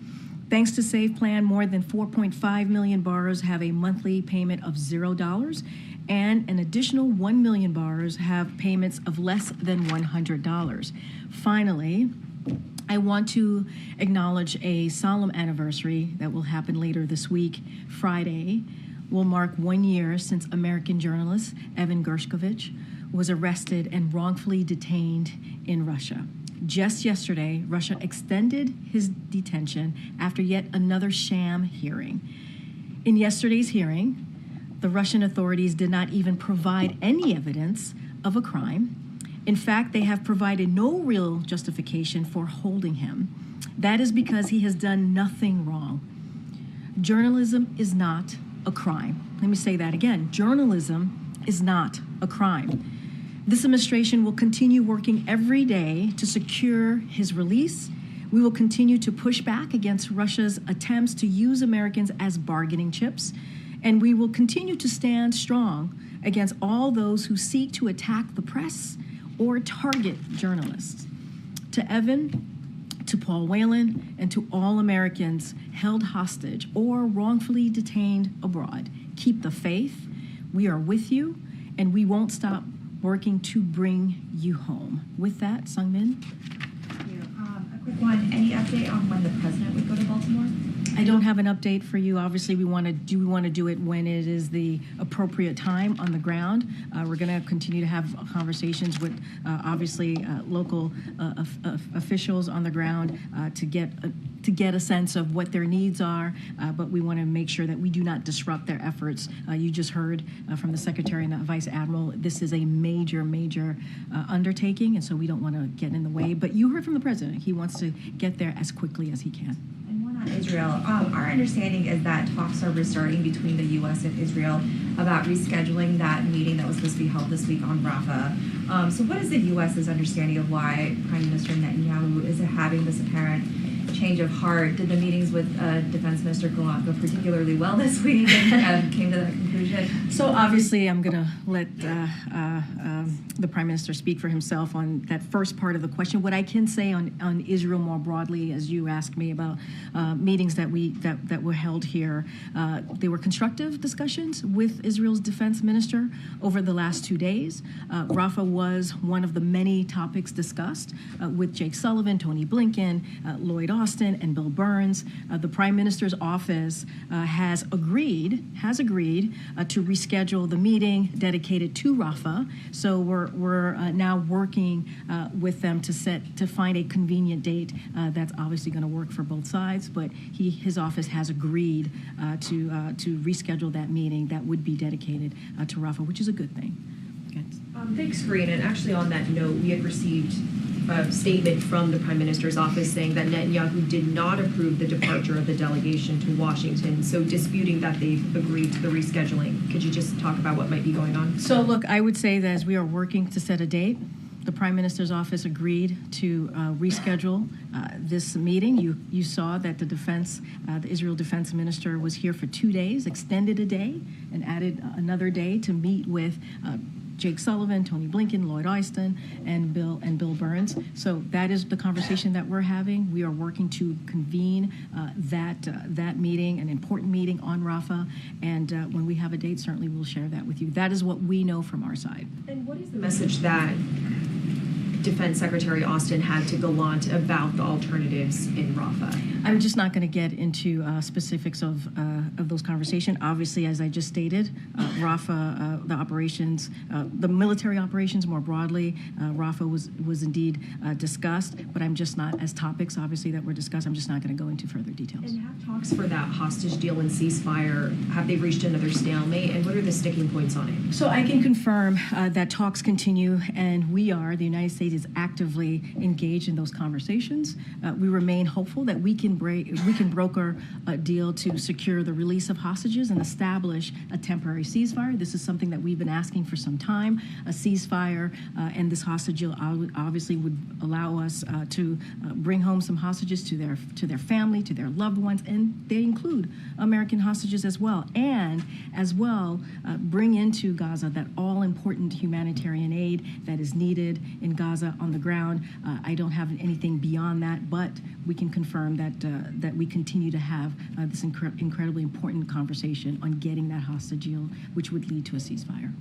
Thanks to Save Plan, more than 4.5 million borrowers have a monthly payment of $0, and an additional 1 million borrowers have payments of less than $100. Finally, I want to acknowledge a solemn anniversary that will happen later this week. Friday will mark 1 year since American journalist Evan Gershkovich was arrested and wrongfully detained in Russia. Just yesterday, Russia extended his detention after yet another sham hearing. In yesterday's hearing, the Russian authorities did not even provide any evidence of a crime. In fact, they have provided no real justification for holding him. That is because he has done nothing wrong. Journalism is not a crime. Let me say that again. Journalism is not a crime. This administration will continue working every day to secure his release. We will continue to push back against Russia's attempts to use Americans as bargaining chips, and we will continue to stand strong against all those who seek to attack the press or target journalists. To Evan, to Paul Whelan, and to all Americans held hostage or wrongfully detained abroad, keep the faith. We are with you, and we won't stop working to bring you home. With that, Sungmin. Thank you. A quick one. Any update on when the president would go to Baltimore? I don't have an update for you. Obviously, we want to do it when it is the appropriate time on the ground. We're going to continue to have conversations with local officials on the ground to get a sense of what their needs are. But we want to make sure that we do not disrupt their efforts. You just heard from the Secretary and the Vice Admiral. This is a major undertaking, and so we don't want to get in the way. But you heard from the President. He wants to get there as quickly as he can. Israel. Our understanding is that talks are restarting between the U.S. and Israel about rescheduling that meeting that was supposed to be held this week on Rafah. So what is the U.S.'s understanding of why Prime Minister Netanyahu is having this apparent change of heart? Did the meetings with Defense Minister Gallant go particularly well this week and came to that conclusion? So obviously I'm going to let the Prime Minister speak for himself on that first part of the question. What I can say on Israel more broadly, as you asked me about meetings that were held here, they were constructive discussions with Israel's defense minister over the last 2 days. Rafah was one of the many topics discussed with Jake Sullivan, Tony Blinken, Lloyd Austin, and Bill Burns. The Prime Minister's office has agreed to reschedule the meeting dedicated to Rafah. So we're now working with them to find a convenient date that's obviously going to work for both sides. But his office has agreed to reschedule that meeting that would be dedicated to Rafah, which is a good thing. Okay. Thanks, Karine. And actually, on that note, we had received a statement from the Prime Minister's office saying that Netanyahu did not approve the departure of the delegation to Washington, so disputing that they've agreed to the rescheduling. Could you just talk about what might be going on? So look, I would say that as we are working to set a date, the Prime Minister's office agreed to reschedule this meeting. You saw that the Israel Defense Minister was here for 2 days, extended a day, and added another day to meet with Jake Sullivan, Tony Blinken, Lloyd Austin, and Bill Burns. So that is the conversation that we're having. We are working to convene that meeting, an important meeting on Rafah, and when we have a date, certainly we'll share that with you. That is what we know from our side. And what is the message that Defense Secretary Austin had to Gallant about the alternatives in Rafah? I'm just not going to get into specifics of those conversations. Obviously, as I just stated, Rafah, the operations, the military operations more broadly, Rafah was indeed discussed, but I'm just not, as topics obviously that were discussed, I'm just not going to go into further details. And have talks for that hostage deal and ceasefire, have they reached another stalemate, and what are the sticking points on it? So I can confirm that talks continue, and we are, the United States aid is actively engaged in those conversations. We remain hopeful that we can broker a deal to secure the release of hostages and establish a temporary ceasefire. This is something that we've been asking for some time. A ceasefire and this hostage deal obviously would allow us to bring home some hostages to their family, to their loved ones, and they include American hostages as well. And as well, bring into Gaza that all-important humanitarian aid that is needed in Gaza on the ground. I don't have anything beyond that, but we can confirm that we continue to have this incredibly important conversation on getting that hostage deal, which would lead to a ceasefire.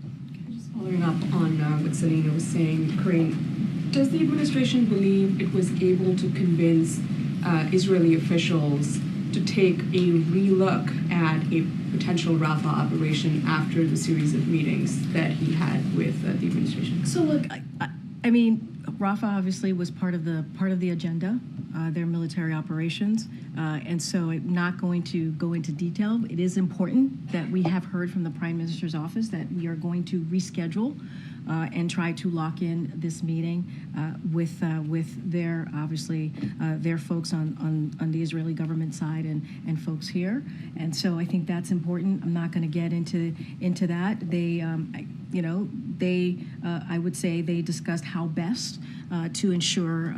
Just following up on what Selena was saying, Karine, does the administration believe it was able to convince Israeli officials to take a relook at a potential Rafah operation after the series of meetings that he had with the administration? So look, I mean, Rafah obviously was part of the agenda, their military operations, and so I'm not going to go into detail. It is important that we have heard from the Prime Minister's office that we are going to reschedule and try to lock in this meeting with their obviously their folks on the Israeli government side and folks here. And so I think that's important. I'm not going to get into that. They I would say they discussed how best to ensure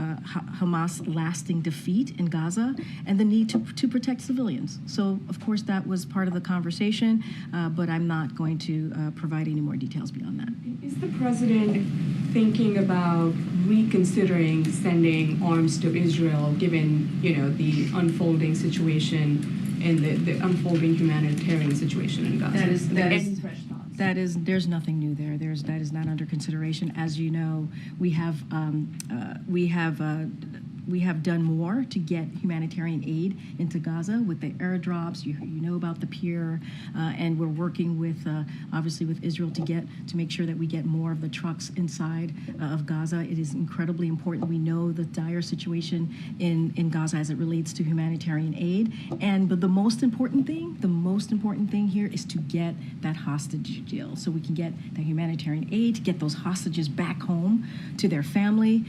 Hamas lasting defeat in Gaza and the need to protect civilians. So, of course, that was part of the conversation, but I'm not going to provide any more details beyond that. Is the president thinking about reconsidering sending arms to Israel, given the unfolding situation and the unfolding humanitarian situation in Gaza? There's nothing new there. That is not under consideration. As you know, we have done more to get humanitarian aid into Gaza with the airdrops. You know about the pier, and we're working with obviously with Israel to make sure that we get more of the trucks inside of Gaza. It is incredibly important. We know the dire situation in Gaza as it relates to humanitarian aid, but the most important thing here is to get that hostage deal, so we can get that humanitarian aid to get those hostages back home to their family,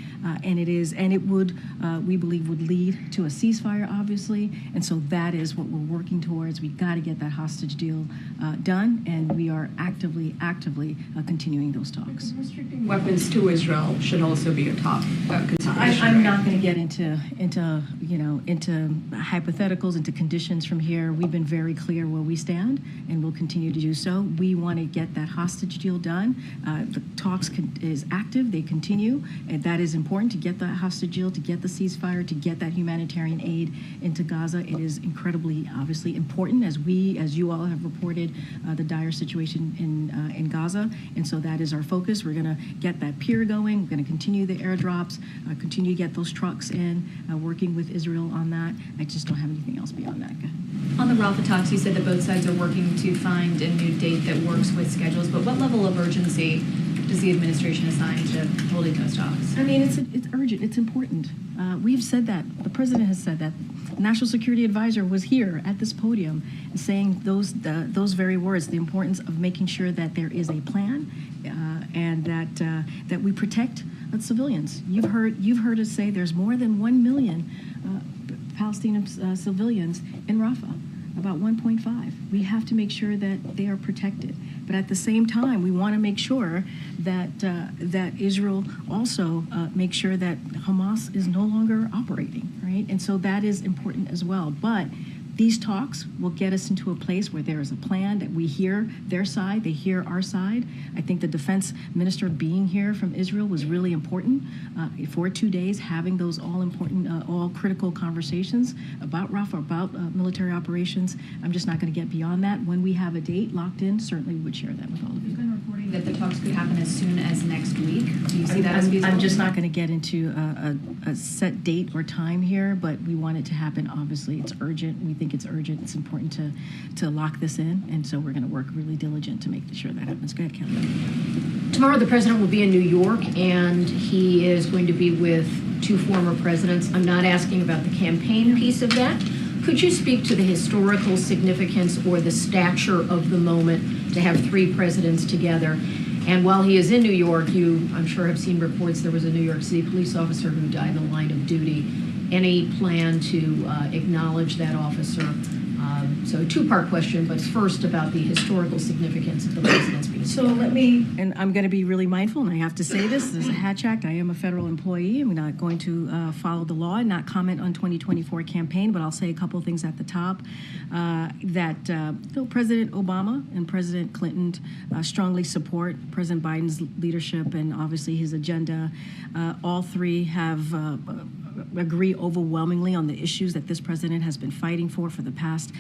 we believe would lead to a ceasefire, obviously, and so that is what we're working towards. We've got to get that hostage deal done, and we are actively continuing those talks. Restricting weapons to Israel should also be a top consideration. I'm not going to get into hypotheticals, into conditions from here. We've been very clear where we stand, and we'll continue to do so. We want to get that hostage deal done. The talks is active; they continue, and that is important to get that hostage deal, to get the ceasefire, to get that humanitarian aid into Gaza. It is incredibly, obviously, important as you all have reported the dire situation in Gaza, and so that is our focus. We're going to get that pier going. We're going to continue the airdrops, continue to get those trucks in, working with Israel on that. I just don't have anything else beyond that. On the Rafah talks, you said that both sides are working to find a new date that works with schedules, but what level of urgency does the administration assign to holding those talks? I mean, it's urgent. It's important. We've said that. The president has said that. The National Security Advisor was here at this podium saying those very words, the importance of making sure that there is a plan and that we protect civilians. You've heard us say there's more than 1 million Palestinian civilians in Rafah, about 1.5. We have to make sure that they are protected. But at the same time, we want to make sure that Israel also makes sure that Hamas is no longer operating, right? And so that is important as well. But these talks will get us into a place where there is a plan, that we hear their side, they hear our side. I think the defense minister being here from Israel was really important for 2 days, having those all-important, all-critical conversations about Rafah, about military operations. I'm just not going to get beyond that. When we have a date locked in, certainly we would share that with all of you. You've been reporting that the talks could happen as soon as next week. Do you see that as feasible? I'm just not going to get into a set date or time here, but we want it to happen. Obviously, it's urgent. We think it's urgent. It's important to lock this in, and so we're going to work really diligent to make sure that happens. Go ahead, Kelly. Tomorrow, the president will be in New York, and he is going to be with 2 former presidents. I'm not asking about the campaign piece of that. Could you speak to the historical significance or the stature of the moment to have 3 presidents together? And while he is in New York, you, I'm sure, have seen reports there was a New York City police officer who died in the line of duty. Any plan to acknowledge that officer? So a two-part question, but first about the historical significance of the president's being So let me, and I'm going to be really mindful, and I have to say this is a Hatch Act. I am a federal employee. I'm not going to follow the law and not comment on 2024 campaign, but I'll say a couple of things at the top. President Obama and President Clinton strongly support President Biden's leadership and obviously his agenda. All three have agree overwhelmingly on the issues that this president has been fighting for the past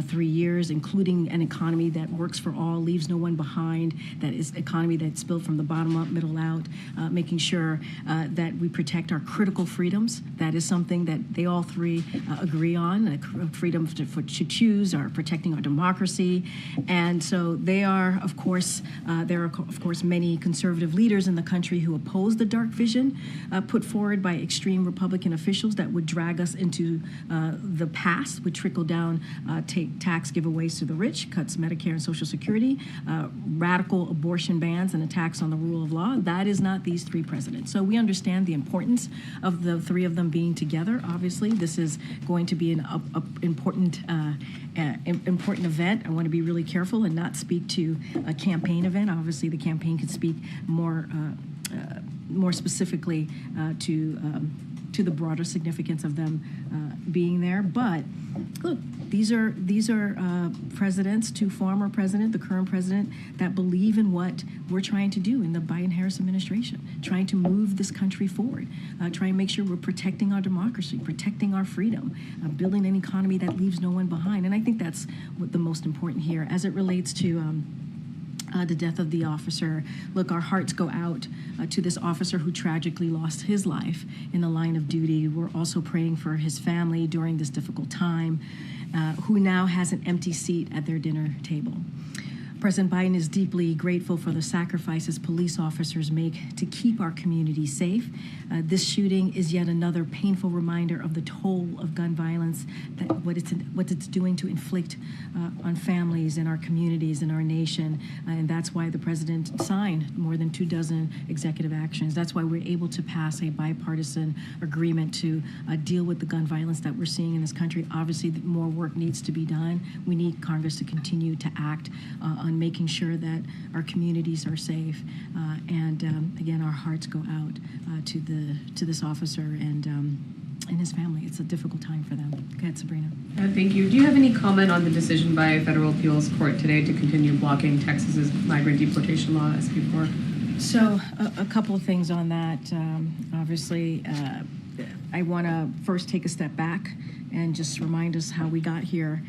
3 years, including an economy that works for all, leaves no one behind, that is economy that's built from the bottom up, middle out, making sure that we protect our critical freedoms. That is something that they all three agree on, freedom to choose, or protecting our democracy. And so they are, of course, there are, of course, many conservative leaders in the country who oppose the dark vision put forward by extreme Republican officials that would drag us into the past, would trickle down tax giveaways to the rich, cuts Medicare and Social Security, radical abortion bans and attacks on the rule of law. That is not these three presidents. So we understand the importance of the three of them being together. Obviously, this is going to be an important event. I want to be really careful and not speak to a campaign event. Obviously, the campaign could speak more specifically to the broader significance of them being there. But look, these are presidents, two former presidents, the current president, that believe in what we're trying to do in the Biden-Harris administration, trying to move this country forward, trying to make sure we're protecting our democracy, protecting our freedom, building an economy that leaves no one behind. And I think that's what the most important here as it relates to the death of the officer. Look, our hearts go out to this officer who tragically lost his life in the line of duty. We're also praying for his family during this difficult time, who now has an empty seat at their dinner table. President Biden is deeply grateful for the sacrifices police officers make to keep our community safe. This shooting is yet another painful reminder of the toll of gun violence, that what it's doing to inflict on families and our communities and our nation. And that's why the president signed more than 24 executive actions. That's why we're able to pass a bipartisan agreement to deal with the gun violence that we're seeing in this country. Obviously, more work needs to be done. We need Congress to continue to act on making sure that our communities are safe. Again, our hearts go out to this officer and his family. It's a difficult time for them. Go ahead, Sabrina. Thank you. Do you have any comment on the decision by a federal appeals court today to continue blocking Texas's migrant deportation law, SB 4? So a couple of things on that. Obviously, I want to first take a step back and just remind us how we got here.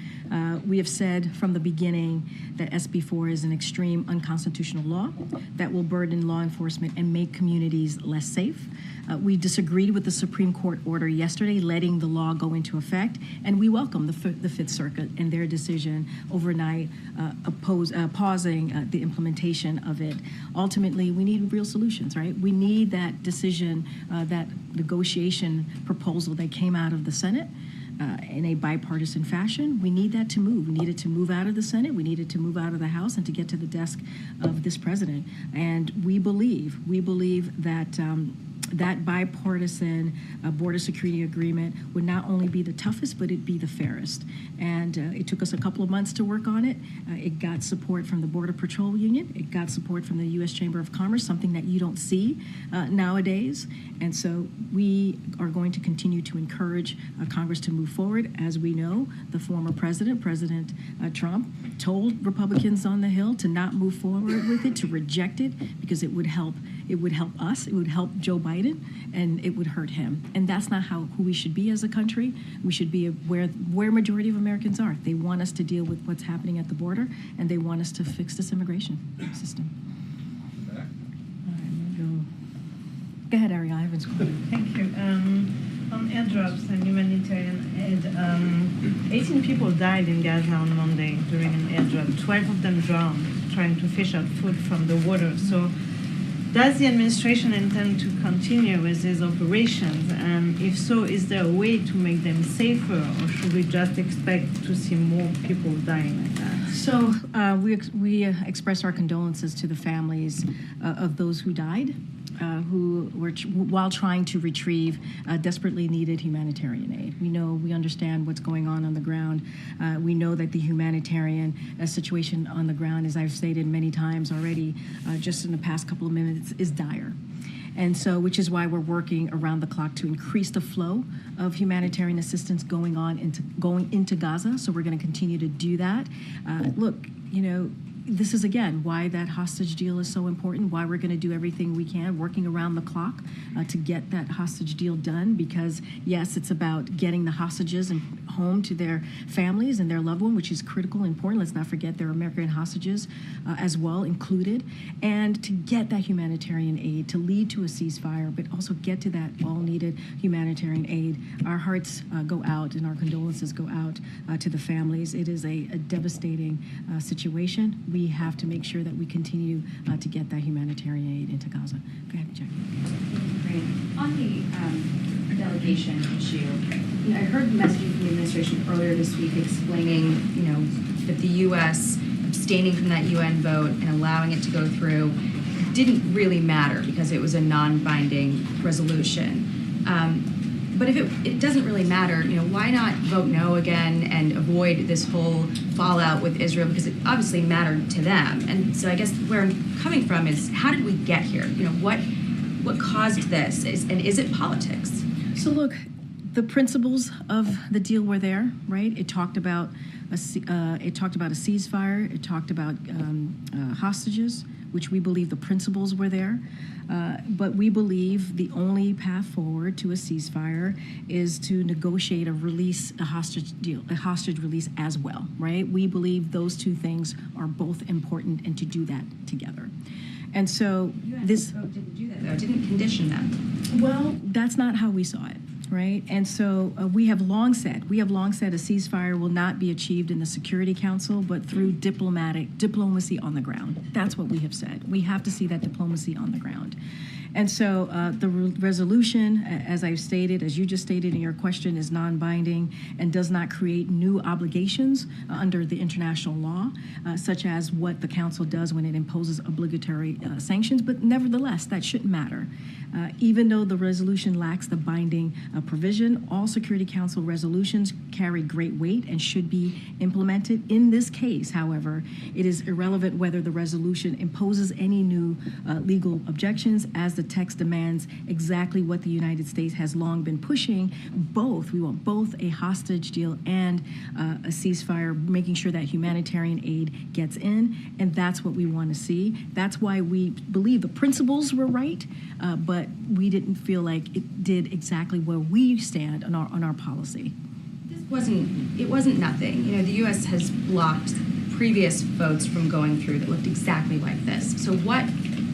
We have said from the beginning that SB 4 is an extreme unconstitutional law that will burden law enforcement and make communities less safe. We disagreed with the Supreme Court order yesterday letting the law go into effect, and we welcome the Fifth Circuit and their decision overnight pausing the implementation of it. Ultimately, we need real solutions, right? We need that decision, that negotiation proposal that came out of the Senate in a bipartisan fashion. We need that to move. We need it to move out of the Senate. We need it to move out of the House and to get to the desk of this president. And we believe that that bipartisan border security agreement would not only be the toughest, but it'd be the fairest. And it took us a couple of months to work on it. It got support from the Border Patrol Union. It got support from the U.S. Chamber of Commerce, something that you don't see nowadays. And so we are going to continue to encourage Congress to move forward. As we know, the former president, President Trump, told Republicans on the Hill to not move forward with it, to reject it, because it would help us, it would help Joe Biden, and it would hurt him. And that's not who we should be as a country. We should be where majority of Americans are. They want us to deal with what's happening at the border, and they want us to fix this immigration system. All right, go ahead, Ariel. I haven't spoken. Thank you. On airdrops and humanitarian aid, 18 people died in Gaza on Monday during an airdrop. 12 of them drowned trying to fish out food from the water. So Does the administration intend to continue with these operations? And if so, is there a way to make them safer, or should we just expect to see more people dying like that? So we express our condolences to the families of those who died, who were while trying to retrieve desperately needed humanitarian aid. We understand what's going on the ground. We know that the humanitarian situation on the ground, as I've stated many times already, just in the past couple of minutes, is dire. And so, which is why we're working around the clock to increase the flow of humanitarian assistance going into Gaza. So we're going to continue to do that. Look, this is, again, why that hostage deal is so important, why we're going to do everything we can, working around the clock to get that hostage deal done, because, yes, it's about getting the hostages and home to their families and their loved one, which is critical and important. Let's not forget there are American hostages as well included, and to get that humanitarian aid, to lead to a ceasefire, but also get to that all-needed humanitarian aid. Our hearts go out and our condolences go out to the families. It is a devastating situation. We have to make sure that we continue to get that humanitarian aid into Gaza. Go ahead, Jack. Great. On the delegation issue, I heard the messaging from the administration earlier this week explaining, that the U.S. abstaining from that UN vote and allowing it to go through didn't really matter because it was a non-binding resolution. But if it doesn't really matter, why not vote no again and avoid this whole fallout with Israel, because it obviously mattered to them. And so I guess where I'm coming from is, how did we get here? What caused this? And is it politics? So look, the principles of the deal were there, right? It talked about a ceasefire. It talked about hostages, which we believe the principles were there. But we believe the only path forward to a ceasefire is to negotiate a hostage release as well, right? We believe those two things are both important, and to do that together. And so this vote didn't do that, though. It didn't condition them. Well, that's not how we saw it. Right, and so we have long said a ceasefire will not be achieved in the Security Council, but through diplomacy on the ground. That's what we have said. We have to see that diplomacy on the ground. And so the resolution, as I've stated, as you just stated in your question, is non-binding and does not create new obligations under the international law, such as what the Council does when it imposes obligatory sanctions. But nevertheless, that shouldn't matter. Even though the resolution lacks the binding provision, all Security Council resolutions carry great weight and should be implemented. In this case, however, it is irrelevant whether the resolution imposes any new legal objections, as the text demands exactly what the United States has long been pushing. We want both a hostage deal and a ceasefire, making sure that humanitarian aid gets in, and that's what we want to see. That's why we believe the principles were right, but we didn't feel like it did exactly where we stand on our policy. It wasn't nothing. The U.S. has blocked previous votes from going through that looked exactly like this. So what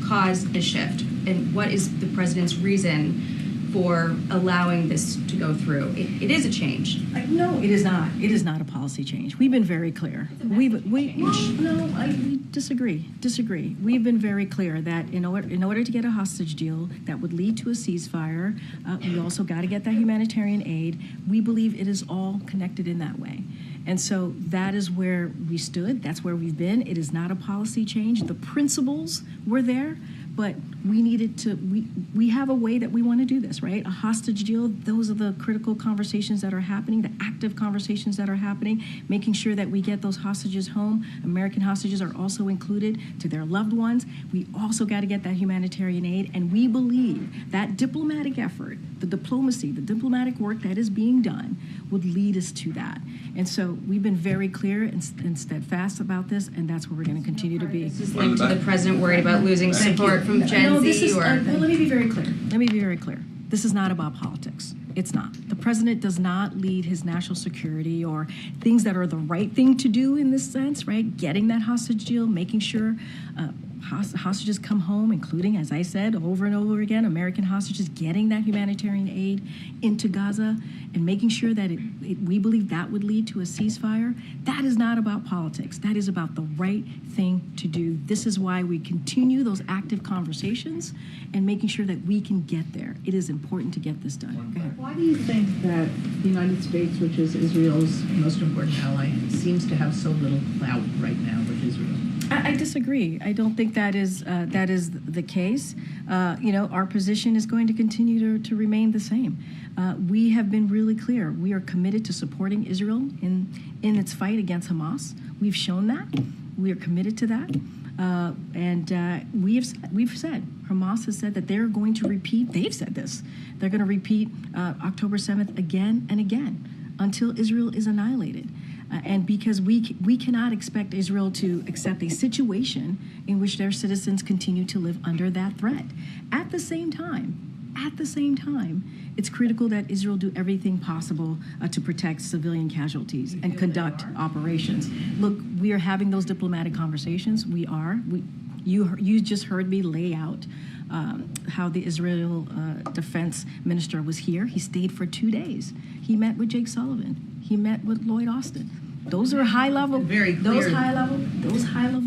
caused the shift, and what is the president's reason for allowing this to go through? It is a change. No, it is not. It is not a policy change. We've been very clear. We disagree. We've been very clear that in order to get a hostage deal that would lead to a ceasefire, we also got to get that humanitarian aid. We believe it is all connected in that way. And so that is where we stood. That's where we've been. It is not a policy change. The principles were there, but we have a way that we want to do this, right? A hostage deal, those are the critical conversations that are happening, the active conversations that are happening, making sure that we get those hostages home. American hostages are also included to their loved ones. We also got to get that humanitarian aid, and we believe that diplomatic effort, the diplomacy, the diplomatic work that is being done would lead us to that. And so we've been very clear and steadfast about this, and that's where we're going to continue to be. This is linked to the president worried about losing support from Gen Z? Let me be very clear. This is not about politics. It's not. The president does not lead his national security or things that are the right thing to do in this sense, right? Getting that hostage deal, making sure hostages come home, including, as I said, over and over again, American hostages getting that humanitarian aid into Gaza and making sure that we believe that would lead to a ceasefire. That is not about politics. That is about the right thing to do. This is why we continue those active conversations and making sure that we can get there. It is important to get this done. Go ahead. Why do you think that the United States, which is Israel's most important ally, seems to have so little clout right now with Israel? I disagree. I don't think that is the case. Our position is going to continue to remain the same. We have been really clear. We are committed to supporting Israel in its fight against Hamas. We've shown that. We are committed to that. We've said, Hamas has said that they're going to repeat, they've said this, they're going to repeat October 7th again and again until Israel is annihilated. And because we cannot expect Israel to accept a situation in which their citizens continue to live under that threat. At the same time, it's critical that Israel do everything possible to protect civilian casualties and conduct operations. Look, we are having those diplomatic conversations. You just heard me lay out how the Israel defense minister was here. He stayed for 2 days. He met with Jake Sullivan. He met with Lloyd Austin. Those are high level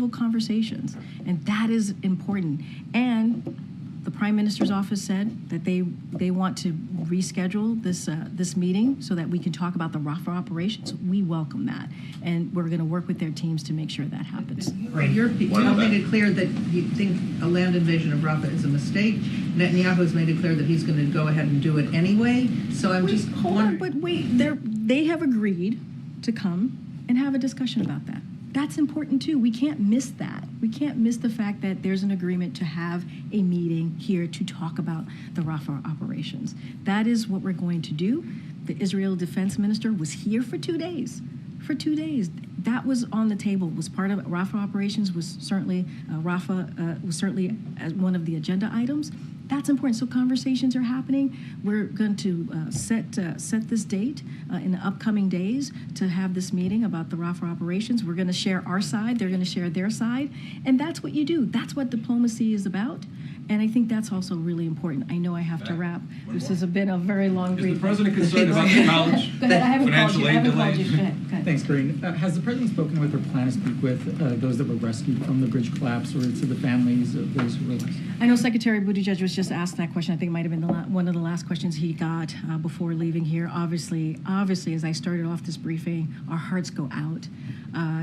conversations, and that is important. And the Prime Minister's office said that they want to reschedule this meeting so that we can talk about the Rafah operations. We welcome that, and we're going to work with their teams to make sure that happens. Your people have made it clear that you think a land invasion of Rafah is a mistake. Netanyahu has made it clear that he's going to go ahead and do it anyway. So I'm just wondering. But wait, they have agreed to come and have a discussion about that. That's important too. We can't miss that. We can't miss the fact that there's an agreement to have a meeting here to talk about the Rafah operations. That is what we're going to do. The Israel defense minister was here for 2 days. For 2 days, that was on the table. Was part of Rafah operations. Was certainly Rafah was certainly as one of the agenda items. That's important. So conversations are happening. We're going to set this date in the upcoming days to have this meeting about the Rafah operations. We're going to share our side. They're going to share their side. And that's what you do. That's what diplomacy is about. And I think that's also really important. I know I have to wrap. This has been a very long brief. Is the President concerned about the college Go ahead. I haven't called financial you. I aid haven't called delays? you. Go ahead. Thanks, Karine. Has the President spoken with or plan to speak with those that were rescued from the bridge collapse or to the families of those who were lost? I know Secretary Buttigieg was just asked that question. I think it might have been one of the last questions he got before leaving here. Obviously, as I started off this briefing, our hearts go out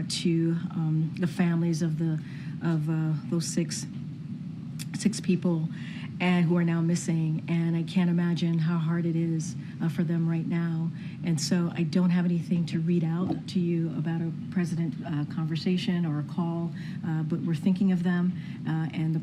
to the families of those six people and who are now missing. And I can't imagine how hard it is for them right now. And so I don't have anything to read out to you about a president conversation or a call, but we're thinking of them.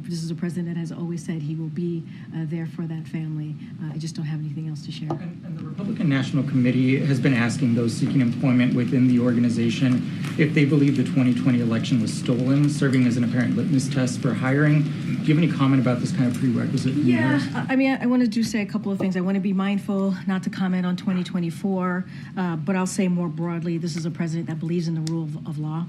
This is a president that has always said he will be there for that family. I just don't have anything else to share. And the Republican National Committee has been asking those seeking employment within the organization if they believe the 2020 election was stolen, serving as an apparent litmus test for hiring. Do you have any comment about this kind of prerequisite? Yeah, I mean, I want to say a couple of things. I want to be mindful not to comment on 2024, but I'll say more broadly, this is a president that believes in the rule of law,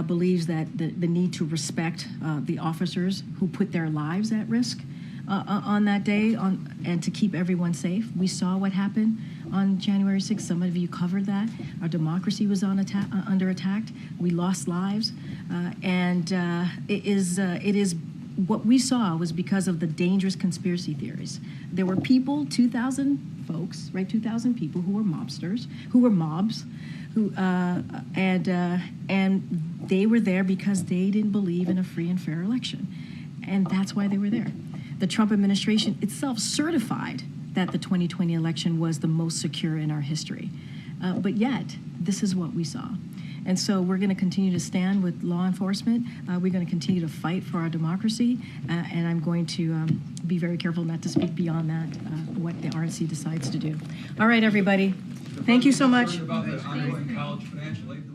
believes that the need to respect the officers who put their lives at risk on that day and to keep everyone safe. We saw what happened on January 6th. Some of you covered that. Our democracy was under attack. We lost lives. It is what we saw was because of the dangerous conspiracy theories. There were people, 2,000 folks, right? 2,000 people who were mobsters, who were mobs, and they were there because they didn't believe in a free and fair election. And that's why they were there. The Trump administration itself certified that the 2020 election was the most secure in our history. But yet, this is what we saw. And so we're going to continue to stand with law enforcement. We're going to continue to fight for our democracy. And I'm going to be very careful not to speak beyond that, what the RNC decides to do. All right, everybody. Thank you so much. About the ongoing college financial aid